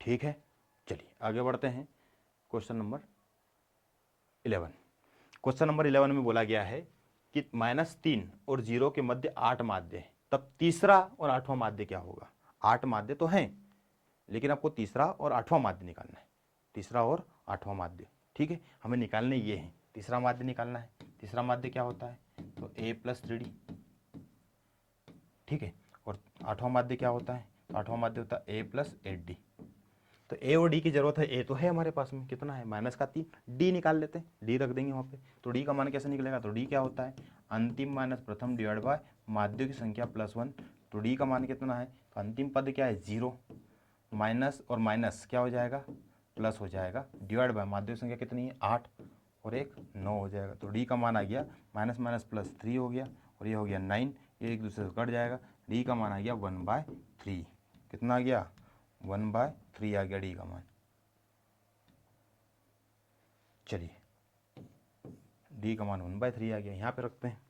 ठीक है। चलिए आगे बढ़ते हैं। Question number 11। क्वेश्चन नंबर 11 में बोला गया है कि -3 और 0 के मध्य 8 माध्य है, तब तीसरा और 8वां माध्य क्या होगा। 8 माध्य तो हैं लेकिन आपको तीसरा और 8वां माध्य निकालना है, तीसरा और 8वां माध्य, ठीक है। हमें निकालने ये हैं, तीसरा माध्य निकालना है। तीसरा माध्य क्या होता है तो a + 3d, ठीक है। और 8वां माध्य क्या होता है, तो 8वां माध्य होता है a + 8d। तो ए और डी की जरूरत है, ए तो है हमारे पास में, कितना है -3, डी निकाल लेते हैं, डी रख देंगे वहाँ पे। तो डी का मान कैसे निकलेगा, तो डी क्या होता है अंतिम माइनस प्रथम डिवाइड बाय माध्यों की संख्या +1। तो डी का मान कितना है, तो अंतिम पद क्या है 0, माइनस और माइनस क्या हो जाएगा प्लस हो जाएगा, डिवाइड बाय माध्यों की संख्या कितनी है 8 और 1 9 हो जाएगा। तो डी का मान आ गया -+3 हो गया, और ये हो गया 9, ये एक दूसरे से कट जाएगा। डी का मान आ गया 1/3, कितना आ गया 1/3 आ गया डी का मान। चलिए डी का मान 1/3 आ गया, यहाँ पे रखते हैं।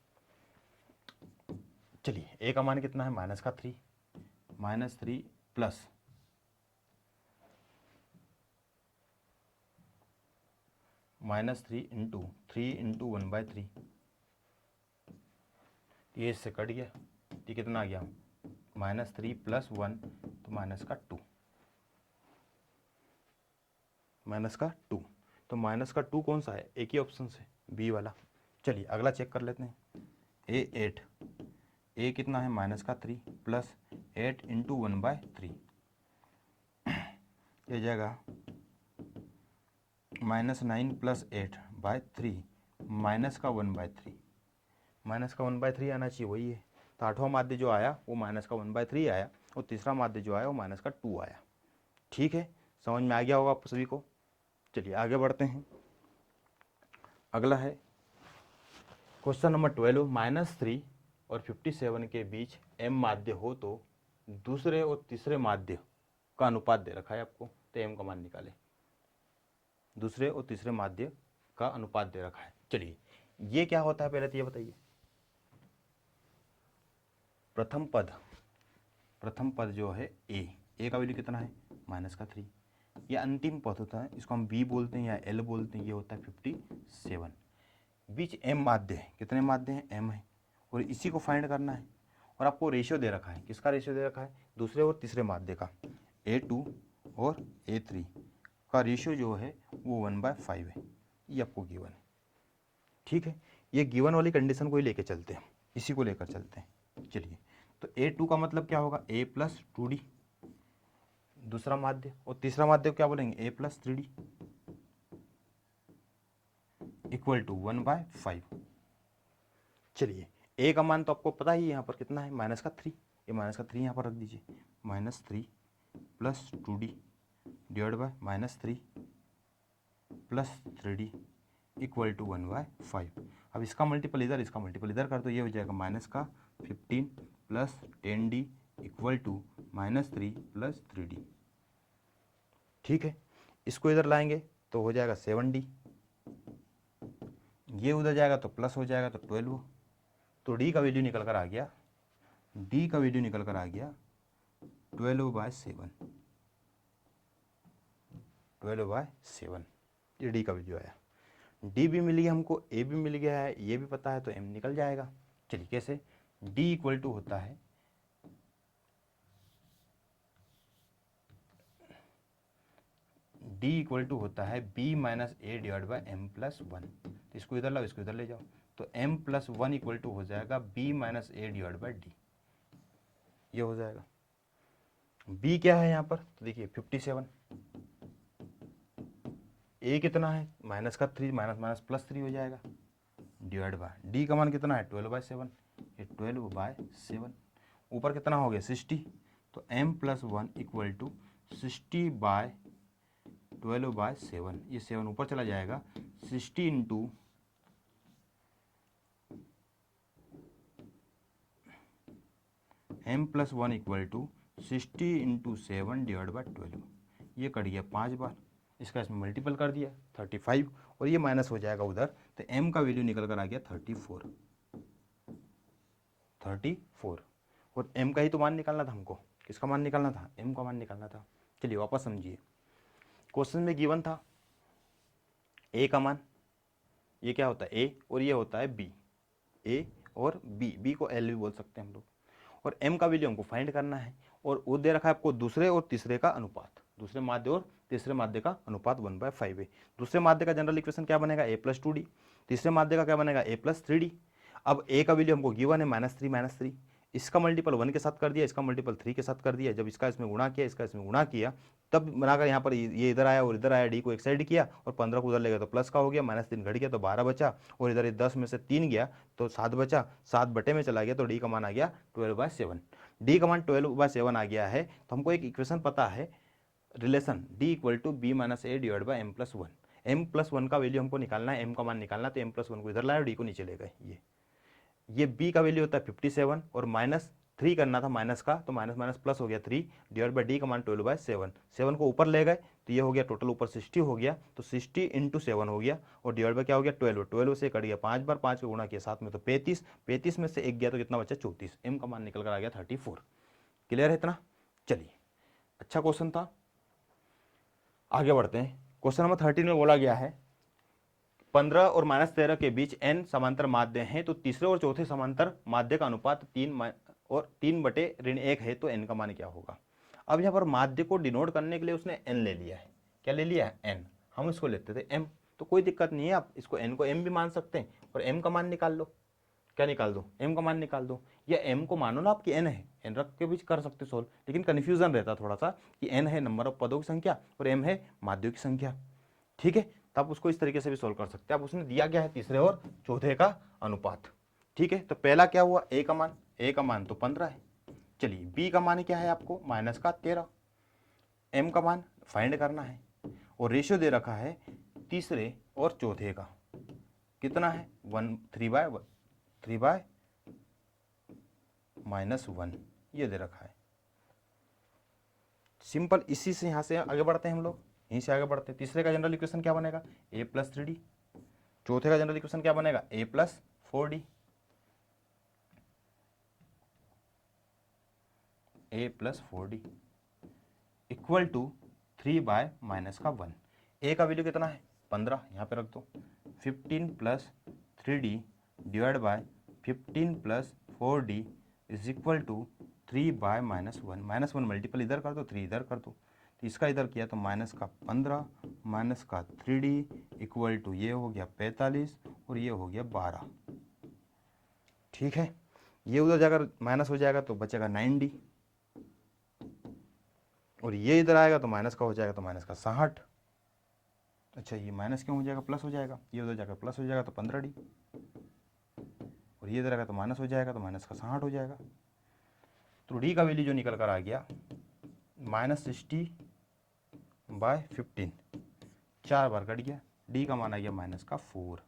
चलिए ए का मान कितना है -3 प्लस -3 × 1/3, ये इससे कट गया, ये कितना आ गया -3 + 1 तो -2, -2। तो -2 कौन सा है, एक ही ऑप्शन से बी वाला। चलिए अगला चेक कर लेते हैं। ए 8, ए कितना है -3 प्लस 8 × 1/3, ये जाएगा -9 + 8/3 -1/3, -1/3 आना चाहिए, वही है। तो 8वां माध्य जो आया वो -1/3 आया, और तीसरा माध्य जो आया वो -2 आया, ठीक है। समझ में आ गया होगा आप सभी को। चलिए आगे बढ़ते हैं। अगला है क्वेश्चन नंबर 12। -3 और 57 के बीच m माध्य हो तो दूसरे और तीसरे माध्य का अनुपात दे रखा है आपको, तो m का मान निकालें। दूसरे और तीसरे माध्य का अनुपात दे रखा है। चलिए ये क्या होता है पहले तो ये बताइए। प्रथम पद जो है ए का वैल्यू कितना है -3, ये अंतिम पद होता है, इसको हम बी बोलते हैं या एल बोलते हैं, ये होता है 57। बीच एम माध्य है, कितने माध्य हैं एम है, और इसी को फाइंड करना है। और आपको रेशियो दे रखा है, किसका रेशियो दे रखा है दूसरे और तीसरे माध्य का, A2 और A3 का रेशियो जो है वो 1/5 है, ये आपको गिवन है, ठीक है। ये गिवन वाली कंडीशन को ही लेके चलते हैं, इसी को लेकर चलते हैं। चलिए तो A2 का मतलब क्या होगा a + 2d, दूसरा माध्य, और तीसरा माध्य क्या बोलेंगे a + 3d = 1/5। चलिए ए का मान तो आपको पता ही है, यहाँ पर कितना है -3, ये -3 यहाँ पर रख दीजिए, -3 + 2d डिवाइड बाय -3 + 3d = 1/5। अब इसका मल्टीपल इधर, इसका मल्टीपल इधर कर दो, ये हो जाएगा -15 plus 10d equal to -3 plus 3d। ठीक है, इसको इधर लाएंगे तो हो जाएगा 7d, ये उधर जाएगा तो प्लस हो जाएगा तो 12। तो d का वैल्यू निकल कर आ गया, d का वैल्यू निकल कर आ गया 12/7, 12/7 ये d का वैल्यू आया। d भी मिल गया हमको, a भी मिल गया है, ये भी पता है, तो m निकल जाएगा। चलिए कैसे, d इक्वल टू होता है b minus a divide by m plus 1। तो इसको इधर लाओ, इसको इधर ले जाओ, तो m प्लस 1 इक्वल टू हो जाएगा b minus a divide by d, ये हो जाएगा। b क्या है यहाँ पर, तो देखिए 57, a कितना है माइनस का 3, माइनस माइनस प्लस 3 हो जाएगा, डिवाइड बाय d का मान कितना है 12/7, ये 12/7। ऊपर कितना हो गया 60, तो m प्लस 1 इक्वल टू 60/12/7, ये 7 ऊपर चला जाएगा, 60 into m plus 1 equal to 60 into 7 divide by 12, ये कट गया 5 बार, इसका इसमें मल्टीपल कर दिया 35, और ये माइनस हो जाएगा उधर, तो m का वैल्यू निकल कर आ गया 34। और m का ही तो मान निकालना था हमको, किसका मान निकालना था, m का मान निकालना था। चलिए वापस समझिए, क्वेश्चन में गिवन था a का मान, ये क्या होता है a और ये होता है b, a और b को l भी बोल सकते हैं हम लोग, और m का वैल्यू हमको फाइंड करना है, और वो दे रखा है आपको दूसरे और तीसरे का अनुपात, दूसरे माध्य और तीसरे माध्य का अनुपात 1/5 है। दूसरे माध्य का जनरल इक्वेशन क्या बनेगा a प्लस 2d, तीसरे माध्य का क्या बनेगा a प्लस 3d। अब a का वैल्यू हमको गिवन है -3, इसका मल्टीपल 1 के साथ कर दिया, इसका मल्टीपल 3 के साथ कर दिया, जब इसका इसमें गुणा किया, इसका इसमें गुणा किया, तब बनाकर यहाँ पर ये इधर आया और इधर आया, डी को एक साइड किया और 15 को उधर ले गया तो प्लस का हो गया, -3 घट गया तो 12 बचा, और इधर 10 में से 3 गया तो 7 बचा, 7 बटे में चला गया, तो डी का मान आ गया 12/7। डी का मान 12/7 आ गया है, तो हमको एक इक्वेशन पता है, relation D equal to B minus A divide by m plus 1। m plus 1 का वैल्यू हमको निकालना है, m का मान निकालना है, तो m प्लस 1 को इधर लाया, डी को नीचे ले गए। ये b का वैल्यू होता है 57, और -3 करना था माइनस का, तो माइनस माइनस प्लस हो गया 3 डिवाइड बाई डी का मान 12/7, 7 को ऊपर ले गए तो ये हो गया टोटल ऊपर 60 हो गया, तो 60 इंटू 7 हो गया, और डिवाइड बाई क्या हो गया 12, 12 से कट गया 5 बार, 5 को गुणा किया 7 में तो 35, 35 में से 1 गया तो कितना बचा 34, m का मान निकल कर आ गया 34। क्लियर है इतना। चलिए अच्छा क्वेश्चन था, आगे बढ़ते हैं। क्वेश्चन नंबर 13 में बोला गया है 15 और -13 के बीच n समांतर माध्य हैं, तो तीसरे और चौथे समांतर माध्य का अनुपात 3/1 है, तो n का मान क्या होगा। अब यहाँ पर माध्य को डिनोट करने के लिए उसने n ले लिया है, क्या ले लिया है n, हम इसको लेते थे m, तो कोई दिक्कत नहीं है, आप इसको n को m भी मान सकते हैं और m का मान निकाल लो, क्या निकाल दो m का मान निकाल दो, या m को मानो ना आपकी n है, n रख के भी कर सकते सोल्व, लेकिन कन्फ्यूजन रहता थोड़ा सा कि n है नंबर ऑफ पदों की संख्या और m है माध्यों की संख्या। ठीक है, तो आप उसको इस तरीके से भी सोल्व कर सकते हैं। अब उसने दिया गया है तीसरे और चौथे का अनुपात। ठीक है, तो पहला क्या हुआ a का मान तो 15 है। चलिए b का मान क्या है आपको -13, m का मान फाइंड करना है, और रेशियो दे रखा है तीसरे और चौथे का, कितना है 3/1 ये दे रखा है। सिंपल, इसी से यहां से आगे बढ़ते हैं हम लोग, यहीं से आगे बढ़ते हैं। तीसरे का जनरल इक्वेशन क्या बनेगा a प्लस 3d, चौथे का जनरल इक्वेशन क्या बनेगा a plus 4d, equal to 3/-1। a का वैल्यू कितना है 15, यहाँ पे रख दो, 15 plus 3d divide by 15 plus 4d is equal to 3/-1, -1 multiple इधर कर दो, 3 इधर कर दो, तो इसका इधर किया तो -15 -3d इक्वल टू ये हो गया 45 और ये हो गया 12। ठीक है, ये उधर जाकर माइनस हो जाएगा तो बचेगा 9d, और ये इधर आएगा तो माइनस का हो जाएगा तो -60। अच्छा, ये माइनस क्यों हो जाएगा, प्लस हो जाएगा, ये उधर जाकर प्लस हो जाएगा तो 15d, और ये इधर आएगा तो माइनस हो जाएगा तो -60 हो जाएगा। तो d का वैल्यू जो निकल कर आ गया -60/15, 4 बार कट गया, d का मान आ गया -4।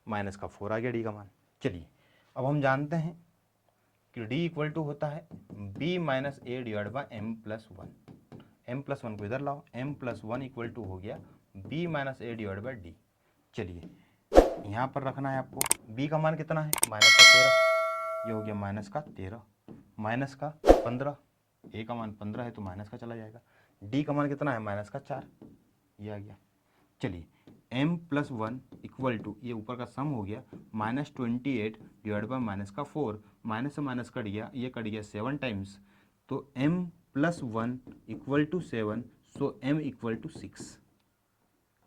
माइनस का 4 आ गया डी का मान। चलिए अब हम जानते हैं कि डी इक्वल टू होता है B minus A divide by M plus one. M plus one को इधर लाओ, M plus one equal to हो गया B minus A divide by D. चलिए यहाँ पर रखना है आपको, बी का मान कितना है माइनस का 13, ये हो गया माइनस का 13, माइनस का 15, ए का मान 15 है तो माइनस का चला जाएगा, डी का मान कितना है माइनस का 4, ये आ गया। चलिए m plus one equal to, ये ऊपर का सम हो गया माइनस 28 डिवाइड बाई माइनस का 4, माइनस से माइनस कट गया, ये कट गया 7 टाइम्स, तो m plus one equal to 7, so m equal to 6।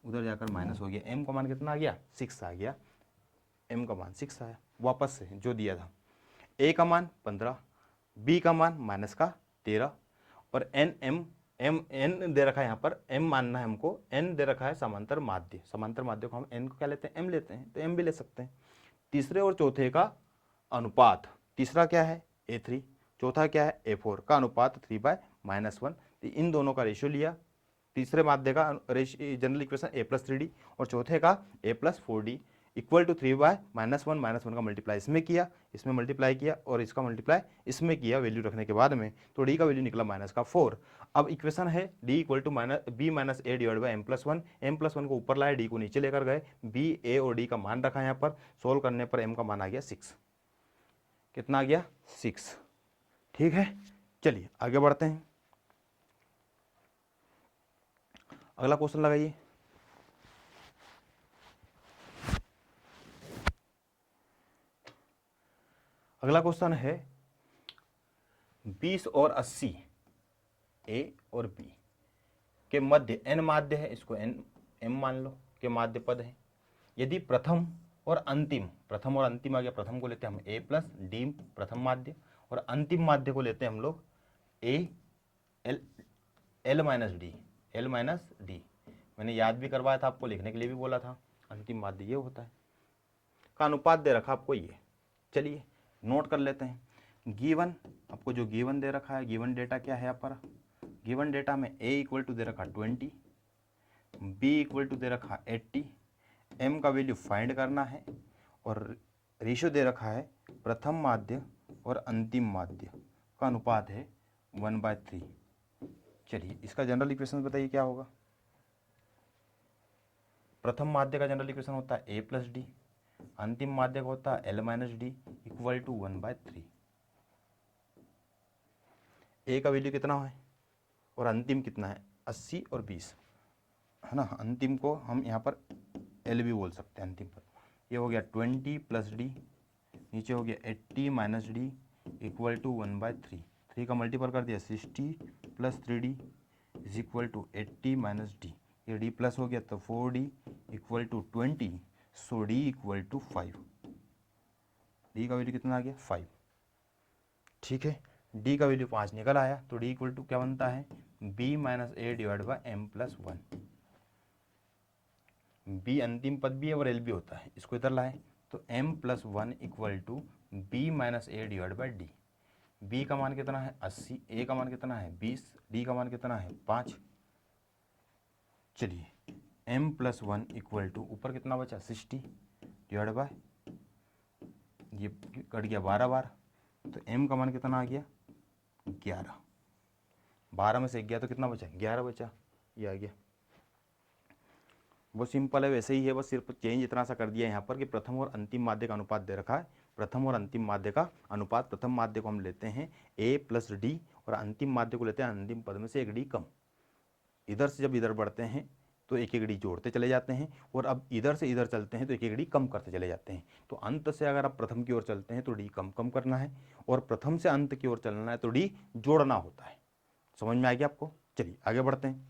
उधर जाकर माइनस हो गया, m का मान कितना आ गया 6 आ गया, m का मान 6 आया वापस से जो दिया था। a का मान 15, b का मान माइनस का 13 और n दे रखा है यहाँ पर, m मानना है हमको, n दे रखा है समांतर माध्य। समांतर माध्य को हम n को क्या लेते हैं m लेते हैं, तो m भी ले सकते हैं। तीसरे और चौथे का अनुपात, तीसरा क्या है a3, चौथा क्या है a4 का अनुपात 3/-1, तो इन दोनों का रेशियो लिया। तीसरे माध्य का जनरल इक्वेशन a+3d और चौथे का a+4d इक्वल टू 3/-1 का मल्टीप्लाई इसमें किया, इसमें मल्टीप्लाई किया और इसका मल्टीप्लाई इसमें किया वैल्यू रखने के बाद में, तो डी का वैल्यू निकला माइनस का 4। अब इक्वेशन है D equal to B minus A divide by M plus one को ऊपर लाए, डी को नीचे लेकर गए, बी ए और डी का मान रखा है यहाँ पर, सोल्व करने पर एम का मान आ गया 6। कितना आ गया 6। ठीक है चलिए आगे बढ़ते हैं, अगला क्वेश्चन लगाइए। अगला क्वेश्चन है 20 और 80 ए और बी के मध्य n माध्य है, इसको n m मान लो के माध्य पद है। यदि प्रथम और अंतिम आ गया, प्रथम को लेते हैं हम a प्लस डी प्रथम माध्य और अंतिम माध्य को लेते हैं हम लोग a l माइनस डी। मैंने याद भी करवाया था आपको, लिखने के लिए भी बोला था, अंतिम माध्य ये होता है का अनुपात दे रखा आपको ये। चलिए नोट कर लेते हैं। गिवन आपको जो गिवन दे रखा है, गिवन डेटा क्या है यहाँ पर, गिवन डेटा में a इक्वल टू दे रखा 20, b इक्वल टू दे रखा 80, m का वैल्यू फाइंड करना है और रेशियो दे रखा है प्रथम माध्य और अंतिम माध्य का अनुपात है 1/3। चलिए इसका जनरल इक्वेशन बताइए क्या होगा। प्रथम माध्य का जनरल इक्वेशन होता है a प्लस डी, अंतिम माध्य का होता है l minus D equal to 1/3। a का वैल्यू कितना है और अंतिम कितना है 80 और 20 है ना, अंतिम को हम यहाँ पर l भी बोल सकते हैं अंतिम पर। ये हो गया 20 प्लस डी, नीचे हो गया 80 माइनस डी इक्वल टू 1/3। 3 का मल्टीपल कर दिया 60 plus 3d is equal to 80 minus D, ये d प्लस हो गया तो 4d equal to 20, so d equal to 5। d का वैल्यू कितना आ गया 5। ठीक है d का वैल्यू 5 निकल आया, तो d इक्वल टू क्या बनता है b minus A divide by M plus one. b अंतिम पद भी है और l भी होता है, इसको इधर लाए तो m plus one equal to b minus A divide by D. b का मान कितना है 80, a का मान कितना है 20, d का मान कितना है 5। चलिए m plus one equal to ऊपर कितना बचा 60 डिवाइड बाय, ये कट गया 12 बार, तो m का मान कितना आ गया 11। 12 में से 1 गया तो कितना बचा 11 बचा, ये आ गया। वो सिंपल है, वैसे ही है, बस सिर्फ चेंज इतना सा कर दिया यहाँ पर कि प्रथम और अंतिम माध्य का अनुपात दे रखा है। प्रथम और अंतिम माध्य का अनुपात, प्रथम माध्य को हम लेते हैं a प्लस डी और अंतिम माध्य को लेते हैं अंतिम पद में से 1 डी कम। इधर से जब इधर बढ़ते हैं तो 1 डी जोड़ते चले जाते हैं और अब इधर से इधर चलते हैं तो 1 डी कम करते चले जाते हैं। तो अंत से अगर आप प्रथम की ओर चलते हैं तो डी कम कम करना है और प्रथम से अंत की ओर चलना है तो डी जोड़ना होता है। समझ में आ गया आपको। चलिए आगे बढ़ते हैं।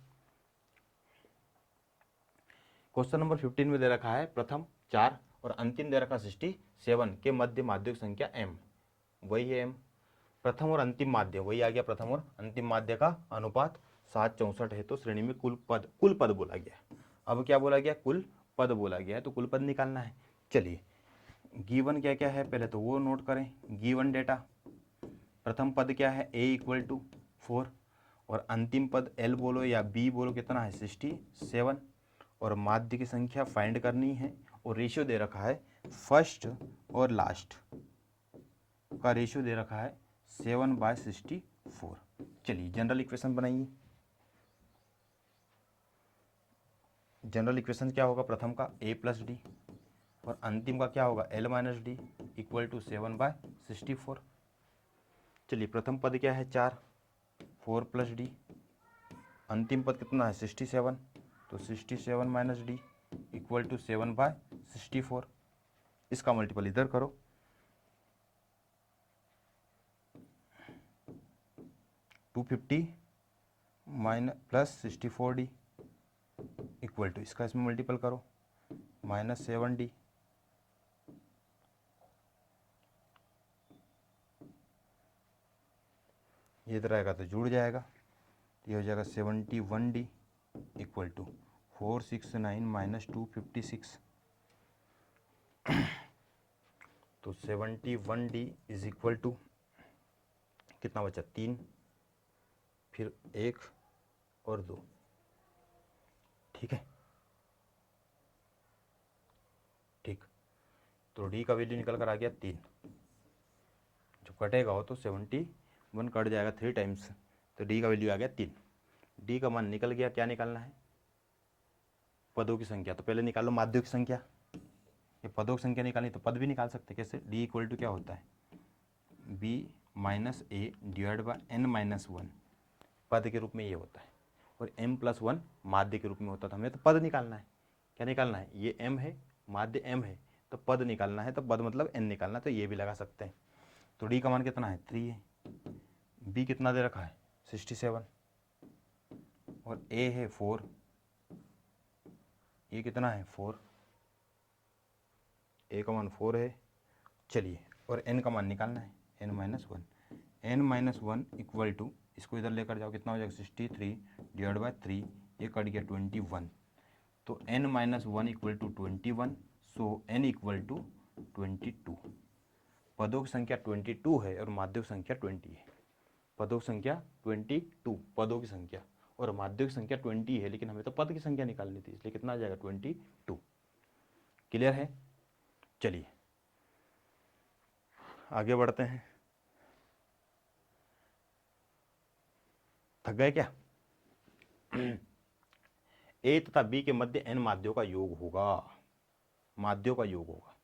क्वेश्चन नंबर 15 में दे रखा है प्रथम 4 और अंतिम दे रखा 67 के मध्य माध्यों की संख्या m, वही है m। प्रथम और अंतिम माध्य वही आ गया, प्रथम और अंतिम माध्य का अनुपात 7:64 है, तो श्रेणी में कुल पद बोला गया है। अब क्या बोला गया, कुल पद बोला गया है, तो कुल पद निकालना है। चलिए गिवन क्या क्या है पहले तो वो नोट करें। गिवन डेटा प्रथम पद क्या है a इक्वल टू 4 और अंतिम पद l बोलो या b बोलो कितना है 67 और माध्य की संख्या फाइंड करनी है और रेशियो दे रखा है फर्स्ट और लास्ट का रेशियो दे रखा है 7/64। चलिए जनरल इक्वेशन बनाइए। जनरल इक्वेशन क्या होगा? प्रथम का a प्लस डी और अंतिम का क्या होगा? l minus D equal to 7/64। चलिए प्रथम पद क्या है? 4, 4 प्लस डी, अंतिम पद कितना है? 67, तो 67 माइनस डी इक्वल टू 7/64। इसका मल्टीपल इधर करो, 250 minus plus 64D equal to, इसका इसमें मल्टीपल करो, -7D। ये इधर आएगा तो जुड़ जाएगा, ये हो जाएगा 71D इक्वल टू 469 माइनस 256। तो 71D इज इक्वल टू कितना बचा? 3, फिर 1 और 2। ठीक है, ठीक। तो डी का वैल्यू निकल कर आ गया 3। जो कटेगा हो तो 71 कट जाएगा 3 टाइम्स, तो डी का वैल्यू आ गया 3। डी का मान निकल गया। क्या निकालना है? पदों की संख्या। तो पहले निकालो माध्यों की संख्या। ये पदों की संख्या निकालनी तो पद भी निकाल सकते। कैसे? डी इक्वल टू क्या होता है? B minus A divide by N minus 1 पद के रूप में ये होता है, और m प्लस 1 माध्य के रूप में होता था। हमें तो पद निकालना है। क्या निकालना है? ये m है, माध्य m है, तो पद निकालना है। तो पद मतलब n निकालना, तो ये भी लगा सकते हैं। तो डी का मान कितना है? 3 है। बी कितना दे रखा है? 67, और ए है 4, ये कितना है? 4, ए का मान 4 है। चलिए, और n का मान निकालना है, n minus 1। n minus 1 equal to, इसको इधर लेकर जाओ, कितना हो जाएगा? 63 डिवाइड बाय 3, ये कट गया 21। तो n minus 1 equal to 21, so n equal to 22। पदों की संख्या 22 है और माध्यों की संख्या 20 है। पदों की संख्या 22, पदों की संख्या, और माध्यों की संख्या 20 है, लेकिन हमें तो पद की संख्या निकालनी थी, इसलिए कितना आ जाएगा? 22। क्लियर है? चलिए आगे बढ़ते हैं। थक गए क्या? ए तथा बी के मध्य n माध्यों का योग होगा, माध्यों का योग होगा।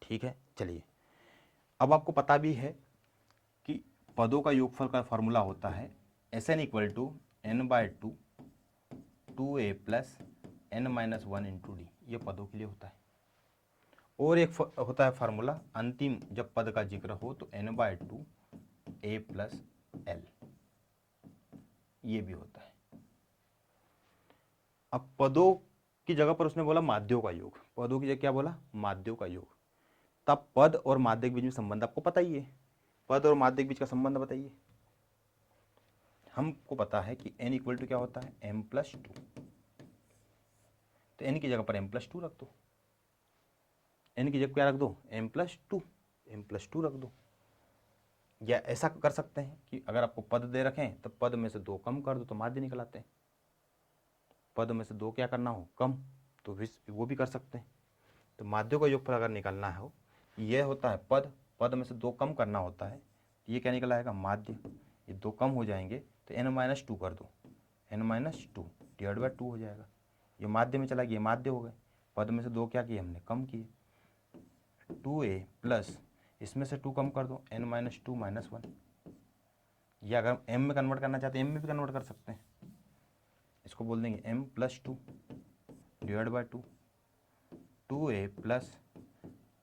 ठीक है, चलिए अब आपको पता भी है कि पदों का योगफल का फॉर्मूला होता है Sn equal to n/2 2a plus n minus 1 into डी। ये पदों के लिए होता है। और एक होता है फार्मूला, अंतिम जब पद का जिक्र हो तो n/2 a प्लस l, ये भी होता है। अब पदों की जगह पर उसने बोला माध्यों का योग, पदों की जगह क्या बोला? माध्यों का योग। तब पद और माध्य के बीच में संबंध आपको पता ही है। पद और माध्य के बीच का संबंध बताइए। हमको पता है कि n इक्वल टू क्या होता है? m plus 2। तो n की जगह पर m प्लस 2 रख दो। n की जगह क्या रख दो? m प्लस 2, m प्लस 2 रख दो। या ऐसा कर सकते हैं कि अगर आपको पद दे रखें तो पद में से 2 कम कर दो तो माध्य निकल आते हैं। पद में से 2 क्या करना हो? कम, तो वो भी कर सकते हैं। तो माध्यों का योगफल अगर निकालना हो, ये होता है पद, पद में से 2 कम करना होता है, ये क्या निकल आएगा? माध्य। ये 2 कम हो जाएंगे तो n माइनस 2 कर दो, n माइनस 2 डिवाइड बाय 2 हो जाएगा। ये माध्य में चला गया, ये माध्य हो गए। पद में से 2 क्या किए हमने? कम किए। 2a प्लस, इसमें से 2 कम कर दो, n माइनस 2 माइनस 1। या अगर m में कन्वर्ट करना चाहते हैं m में भी कन्वर्ट कर सकते हैं। इसको बोल देंगे m plus 2 divide by 2, 2a plus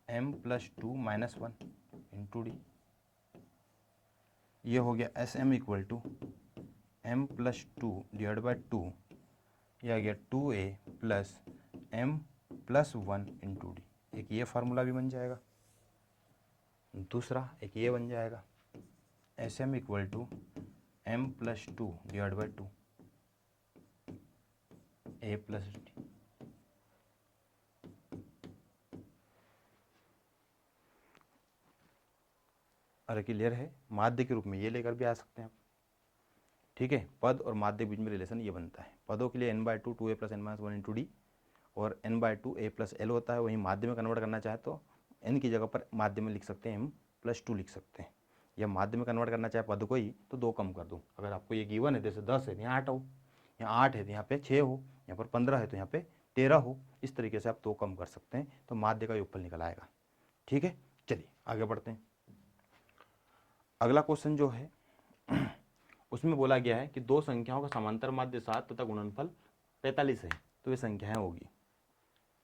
m plus 2 minus 1 into डी। ये हो गया S M equal to m plus 2 divide by 2, यह आ गया 2a plus m plus 1 into डी। एक ये फार्मूला भी बन जाएगा, दूसरा एक ये बन जाएगा, S M equal to m plus 2 divide by 2 a plus D. अरे क्लियर है? माध्य के रूप में ये लेकर भी आ सकते हैं आप। ठीक है, पद और माध्य के बीच में रिलेशन ये बनता है। पदों के लिए n/2 2a plus n minus 1 into D, और n/2 a+l होता है। वहीं माध्य में कन्वर्ट करना चाहे तो n की जगह पर माध्य में लिख सकते हैं, m+2 लिख सकते हैं। या माध्य में कन्वर्ट करना चाहे पद को ही तो 2 कम कर दूँ। अगर आपको ये गिवन है, जैसे 10 है तो यहाँ 8 हो, यहाँ 8 है तो यहाँ पे 6 हो, यहाँ पर 15 है तो यहाँ पे 13 हो। इस तरीके से आप 2 कम कर सकते हैं तो माध्य का योगफल निकल आएगा। ठीक है, चलिए आगे बढ़ते हैं। अगला क्वेश्चन जो है उसमें बोला गया है कि दो संख्याओं का समांतर माध्य 7 तथा गुणनफल 45 है, तो ये संख्याएं होगी।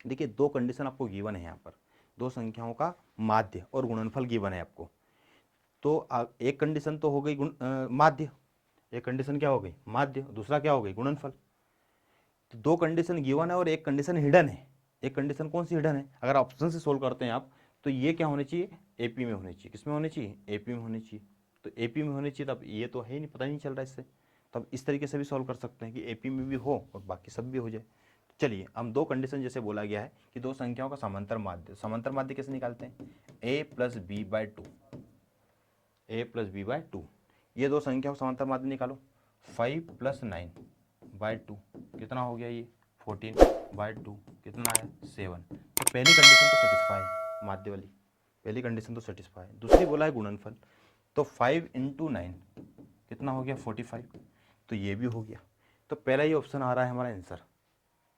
देखिए, दो कंडीशन आपको गिवन है यहाँ पर, दो संख्याओं का माध्य और गुणनफल गिवन है आपको। तो एक कंडीशन तो हो गई माध्य, एक कंडीशन क्या हो गई माध्य, दूसरा क्या हो गई गुणनफल। तो दो कंडीशन गिवन है और एक कंडीशन हिडन है। एक कंडीशन कौन सी हिडन है, अगर ऑप्शन से सोल्व करते हैं आप तो ये क्या होनी चाहिए, एपी में होनी चाहिए। किसमें होनी चाहिए, एपी में होनी चाहिए। तो एपी में होनी चाहिए, तब ये तो है ही नहीं, पता ही नहीं चल रहा इससे। तब इस तरीके से भी सॉल्व कर सकते हैं कि एपी में भी हो और बाकी सब भी हो जाए। चलिए, हम दो कंडीशन जैसे बोला गया है कि दो संख्याओं का समांतर माध्य कैसे निकालते हैं, a+b/2, a+b/2। ये दो संख्याओं का समांतर माध्य निकालो, 5+9/2 कितना हो गया, ये 14/2 कितना है 7। तो पहली कंडीशन तो सेटिस्फाई है, माध्य वाली पहली कंडीशन तो सेटिस्फाई है। दूसरी बोला है गुणनफल, तो 5 × 9 कितना हो गया 45, तो ये भी हो गया। तो पहला ही ऑप्शन आ रहा है हमारा आंसर,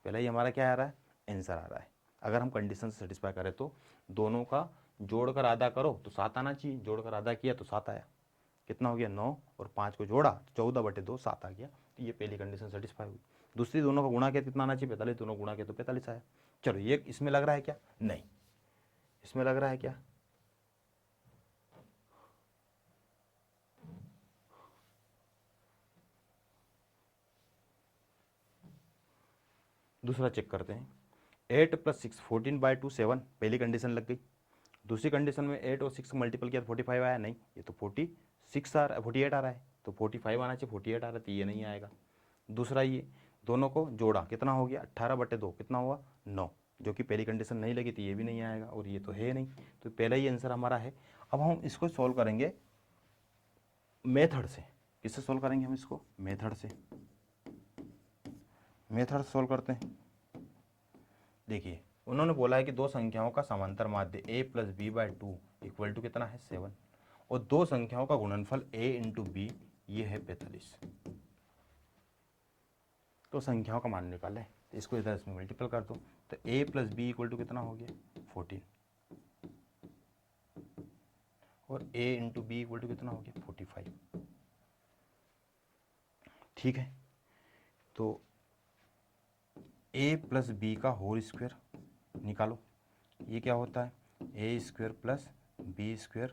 पहला ही हमारा क्या आ रहा है, आंसर आ रहा है। अगर हम कंडीशन से सेटिस्फाई करें तो दोनों का जोड़कर आधा करो तो 7 आना चाहिए, जोड़कर आधा किया तो 7 आया। कितना हो गया 9 और 5 को जोड़ा 14/2 7 आ गया। तो ये पहली कंडीशन सेटिस्फाई हुई। दूसरी, दोनों का गुणा किया कितना आना चाहिए 45, दोनों गुणा किया तो 45 आया। चलो, ये इसमें लग रहा है क्या, नहीं इसमें लग रहा है क्या, दूसरा चेक करते हैं। 8 + 6 14/2 7, पहली कंडीशन लग गई। दूसरी कंडीशन में 8 और 6 मल्टीपल किया तो 45 आया, नहीं ये तो 46 आ रहा है, 48 आ रहा है। तो 45 आना चाहिए, 48 आ रहा है तो ये नहीं आएगा। दूसरा, ये दोनों को जोड़ा कितना हो गया 18/2 कितना हुआ 9, जो कि पहली कंडीशन नहीं लगी तो ये भी नहीं आएगा और ये तो है नहीं। तो पहला ही आंसर हमारा है। अब हम इसको सॉल्व करेंगे मेथड से। किससे सॉल्व करेंगे हम इसको, मेथड से। मेथड सॉल्व करते हैं। देखिए, उन्होंने बोला है कि दो संख्याओं का समांतर माध्य a+b/2 इक्वल टू कितना है 7, और दो संख्याओं का गुणनफल a × b ये है 45। तो संख्याओं का मान निकालें तो इसको इधर इसमें मल्टीपल कर दो, तो a+b इक्वल टू कितना हो गया 14, और a × b इक्वल टू कितना हो गया 45। ठीक है, तो a+b का होल स्क्वायर निकालो। ये क्या होता है, a² + b²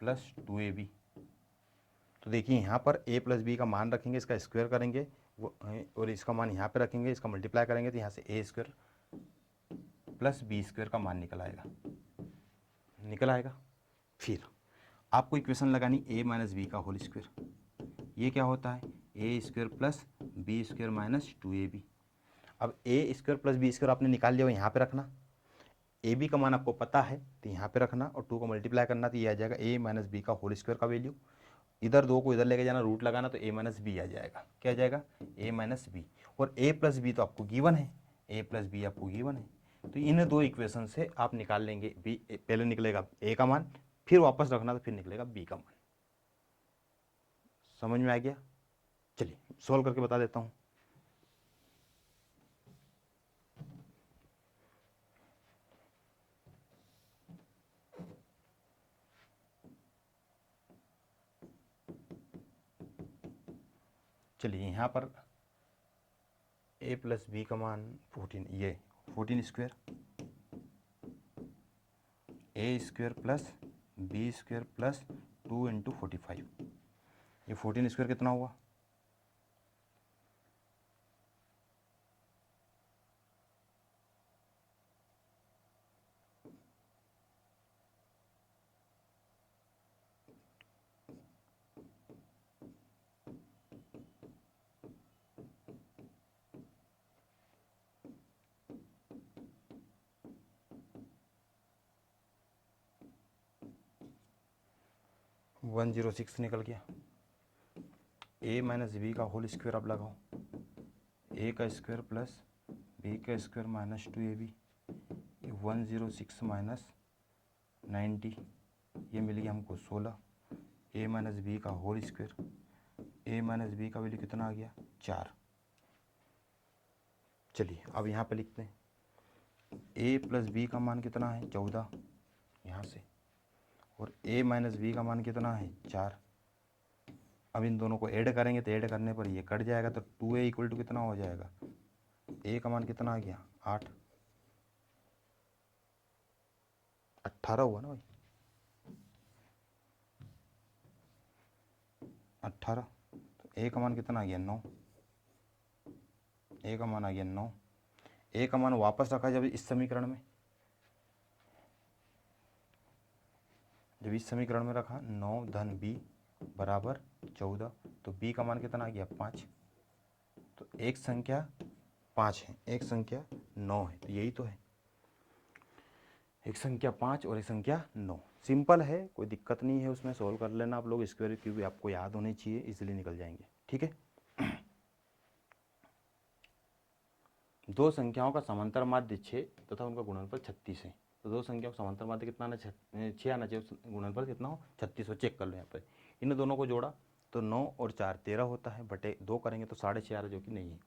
+ 2ab। तो देखिए, यहाँ पर a+b का मान रखेंगे, इसका स्क्वायर करेंगे और इसका मान यहाँ पे रखेंगे, इसका मल्टीप्लाई करेंगे तो यहाँ से a² + b² का मान निकल आएगा। फिर आपको इक्वेशन लगानी a - b का होल स्क्वायर। ये क्या होता है, a² + b² - 2ab। अब a² + b² आपने निकाल लिया, यहाँ पे रखना। ए बी का मान आपको पता है तो यहाँ पे रखना और 2 को मल्टीप्लाई करना तो ये आ जाएगा a - b का होल स्क्वायर का वैल्यू। इधर 2 को इधर लेके जाना, रूट लगाना तो a - b आ जाएगा। क्या आ जाएगा, a - b। और a + b तो आपको गिवन है, a + b आपको गिवन है। तो इन दो इक्वेशन से आप निकाल लेंगे b, पहले निकलेगा a का मान, फिर वापस रखना तो फिर निकलेगा b का मान। समझ में आ गया। चलिए सॉल्व करके बता देता हूँ। चलिए, यहाँ पर a + b का मान 14, ये 14² a² + b² + 2 × 45। ये 14² कितना हुआ, 106 निकल गया। a - b का होल स्क्वायर आप लगाओ, a² + बी का स्क्वायर माइनस 2ab, 106 माइनस 90, ये मिल गया हमको 16, a माइनस बी का होल स्क्वायर, a माइनस बी का वैल्यू कितना आ गया 4। चलिए अब यहाँ पे लिखते हैं a प्लस बी का मान कितना है 14 यहाँ से, और a माइनस बी का मान कितना है 4। अब इन दोनों को ऐड करेंगे तो ऐड करने पर ये कट जाएगा, तो 2a इक्वल टू कितना हो जाएगा, a का मान कितना आ गया 8, 18 हुआ ना भाई, 18। तो a का मान कितना आ गया 9, a का मान आ गया 9। a का मान वापस रखा जब इस समीकरण में, जब इस समीकरण में रखा 9 धन b बराबर 14, तो b का मान कितना आ गया 5। तो एक संख्या 5 है, एक संख्या 9 है, तो यही तो है, एक संख्या 5 और एक संख्या 9। सिंपल है, कोई दिक्कत नहीं है उसमें, सोल्व कर लेना आप लोग। स्क्वायर क्यूब भी आपको याद होनी चाहिए, इसलिए निकल जाएंगे। ठीक है। दो संख्याओं का समांतर माध्य 6 तथा उनका गुणनफल 36 है। तो दो संख्याओं का समांतर माध्य कितना आना, 6 आना चाहिए, गुणनफल कितना हो 36 हो। चेक कर लो यहाँ पर, इन दोनों को जोड़ा तो 9 और 4 13 होता है, बटे 2 करेंगे तो 6.5 आ रहा, जो कि नहीं है।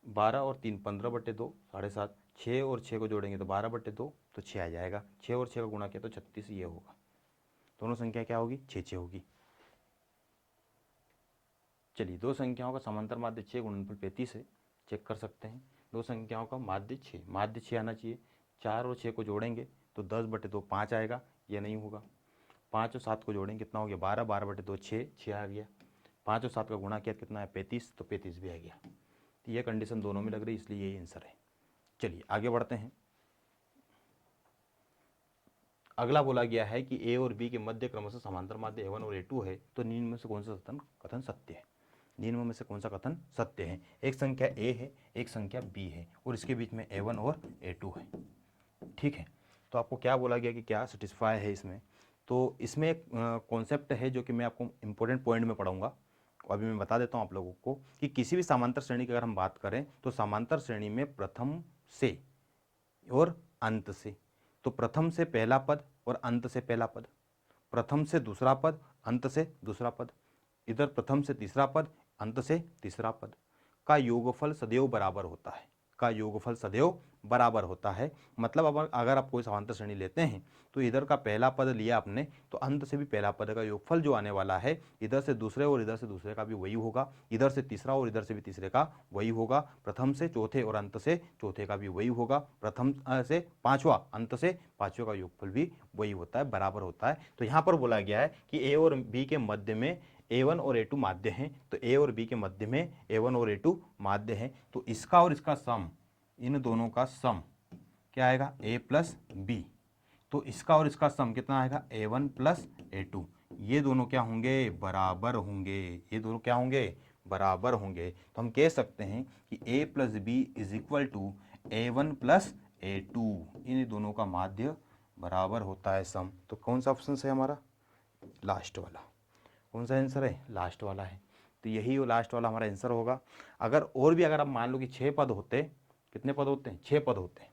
12 और 3 15 बटे 2 7.5, 6 और 6 को जोड़ेंगे तो 12 बटे 2 तो 6 आ जाएगा। 6 और 6 का गुणा किया तो 36 ये होगा। दोनों संख्या क्या होगी 6 होगी। चलिए, दो संख्याओं का समांतर माध्य 6 गुणनफल 35 है, चेक कर सकते हैं। दो संख्याओं का माध्य 6, माध्य 6 आना चाहिए। 4 और 6 को जोड़ेंगे तो 10 बटे 2 5 आएगा, ये नहीं होगा। 5 और 7 को जोड़ेंगे कितना हो गया 12, 12 बटे 2 6 आ गया। 5 और 7 का गुणा किया कितना है 35, तो 35 भी आ गया। तो ये कंडीशन दोनों में लग रही है, इसलिए यही आंसर है। चलिए आगे बढ़ते हैं। अगला बोला गया है कि ए और बी के मध्य क्रमशः समांतर माध्य A1 और A2 है, तो निम्न में से कौन सा कथन सत्य है। निम्न में से कौन सा कथन सत्य है। एक संख्या A है, एक संख्या B है, और इसके बीच में A1 और A2 है। ठीक है, तो आपको क्या बोला गया कि क्या सेटिस्फाई है इसमें। तो इसमें एक कॉन्सेप्ट है जो कि मैं आपको इंपॉर्टेंट पॉइंट में पढ़ाऊंगा। अभी मैं बता देता हूँ आप लोगों को कि किसी भी समांतर श्रेणी की अगर हम बात करें तो समांतर श्रेणी में प्रथम से और अंत से, तो प्रथम से पहला पद और अंत से पहला पद, प्रथम से दूसरा पद, अंत से दूसरा पद, इधर प्रथम से तीसरा पद, अंत से तीसरा पद का योगफल सदैव बराबर होता है, का योगफल सदैव बराबर होता है। मतलब अब अगर आप कोई समांतर श्रेणी लेते हैं तो इधर का पहला पद लिया आपने, तो अंत से भी पहला पद का योगफल जो आने वाला है, इधर से दूसरे और इधर से दूसरे का भी वही होगा, इधर से तीसरा और इधर से भी तीसरे का वही होगा, प्रथम से चौथे और अंत से चौथे का भी वही होगा, प्रथम से पांचवा, अंत से पांचवे का योगफल भी वही होता है, बराबर होता है। तो यहाँ पर बोला गया है कि ए और बी के मध्य में A1 और A2 माध्य हैं, तो A और B के मध्य में A1 और A2 माध्य हैं, तो इसका और इसका सम, इन दोनों का सम क्या आएगा A प्लस बी, तो इसका और इसका सम कितना आएगा A1 प्लस A2। ये दोनों क्या होंगे बराबर होंगे, ये दोनों क्या होंगे बराबर होंगे। तो हम कह सकते हैं कि A plus B is equal to A1 plus A2, इन दोनों का माध्य बराबर होता है सम। तो कौन सा ऑप्शन है हमारा लास्ट वाला, कौन सा आंसर है लास्ट वाला है। तो यही वो लास्ट वाला हमारा आंसर होगा। अगर और भी अगर आप मान लो कि 6 पद होते, कितने पद होते हैं 6 पद होते हैं,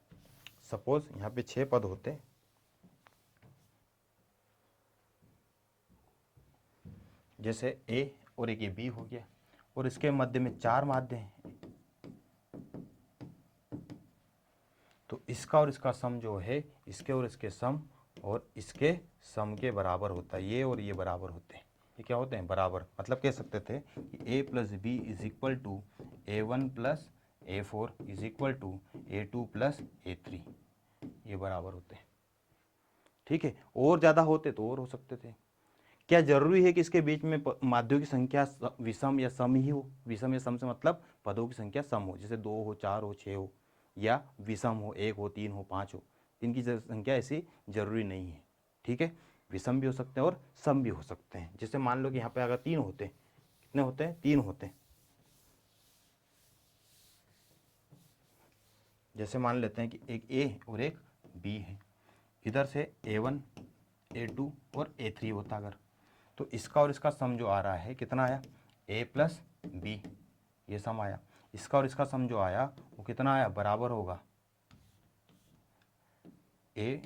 सपोज यहाँ पे 6 पद होते, जैसे ए और एक ये बी हो गया, और इसके मध्य में 4 माध्य हैं, तो इसका और इसका सम जो है इसके और इसके सम और इसके सम के बराबर होता है। ये और ये बराबर होते हैं, ये क्या होते हैं बराबर। मतलब कह सकते थे कि a plus B is equal to A1 plus A4 is equal to A2 plus A3, ये बराबर होते हैं। ठीक है, और ज़्यादा होते तो और हो सकते थे। क्या जरूरी है कि इसके बीच में माध्यों की संख्या विषम या सम ही हो। विषम या सम से मतलब पदों की संख्या सम हो, जैसे 2 हो 4 हो 6 हो, या विषम हो 1 हो 3 हो 5 हो। इनकी संख्या ऐसी जरूरी नहीं है। ठीक है, विषम भी हो सकते हैं और सम भी हो सकते हैं। जैसे मान लो कि यहाँ पे अगर 3 होते, कितने होते हैं 3 होते हैं। जैसे मान लेते हैं कि एक ए और एक बी है, इधर से A1 A2 और A3 होता अगर, तो इसका और इसका सम जो आ रहा है कितना आया A प्लस बी, ये सम आया। इसका और इसका सम जो आया वो कितना आया, बराबर होगा a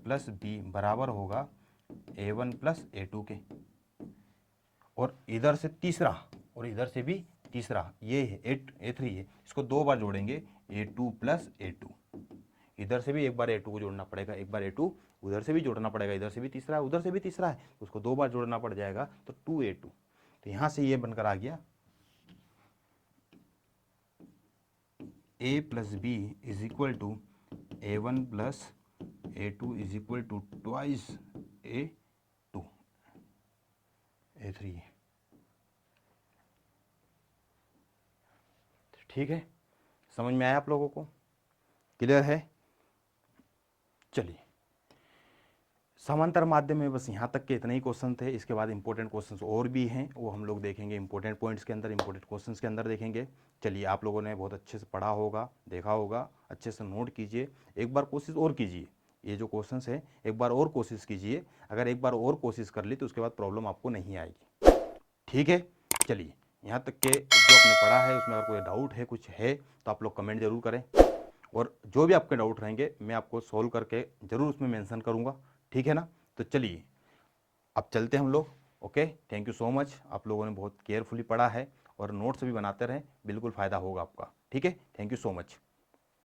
प्लस बी बराबर होगा a1 प्लस a2 के। और इधर से तीसरा और इधर से भी तीसरा, ये है a3 है, इसको दो बार जोड़ेंगे a2 प्लस a2। इधर से भी एक बार a2 को जोड़ना पड़ेगा, एक बार a2 उधर से भी जोड़ना पड़ेगा, इधर से भी तीसरा है उधर से भी तीसरा है, तो उसको दो बार जोड़ना पड़ जाएगा, तो 2a2। तो यहां से ये बनकर आ गया a plus B is equal to a1 plus a2 is equal to twice a2 a3। ठीक है, समझ में आया आप लोगों को, क्लियर है। चलिए, समांतर माध्यम में बस यहाँ तक के इतने ही क्वेश्चन थे। इसके बाद इंपॉर्टेंट क्वेश्चंस और भी हैं, वो हम लोग देखेंगे इंपॉर्टेंट पॉइंट्स के अंदर, इंपॉर्टेंट क्वेश्चंस के अंदर देखेंगे। चलिए, आप लोगों ने बहुत अच्छे से पढ़ा होगा, देखा होगा, अच्छे से नोट कीजिए, एक बार कोशिश और कीजिए, ये जो क्वेश्चंस है एक बार और कोशिश कीजिए। अगर एक बार और कोशिश कर ली तो उसके बाद प्रॉब्लम आपको नहीं आएगी। ठीक है, चलिए, यहाँ तक के जो आपने पढ़ा है उसमें अगर कोई डाउट है, कुछ है, तो आप लोग कमेंट जरूर करें, और जो भी आपके डाउट रहेंगे मैं आपको सॉल्व करके ज़रूर उसमें मेंशन करूँगा। ठीक है ना। तो चलिए, अब चलते हैं हम लोग। Okay, thank you so much, आप लोगों ने बहुत केयरफुली पढ़ा है, और नोट्स भी बनाते रहें, बिल्कुल फ़ायदा होगा आपका। ठीक है, थैंक यू सो मच।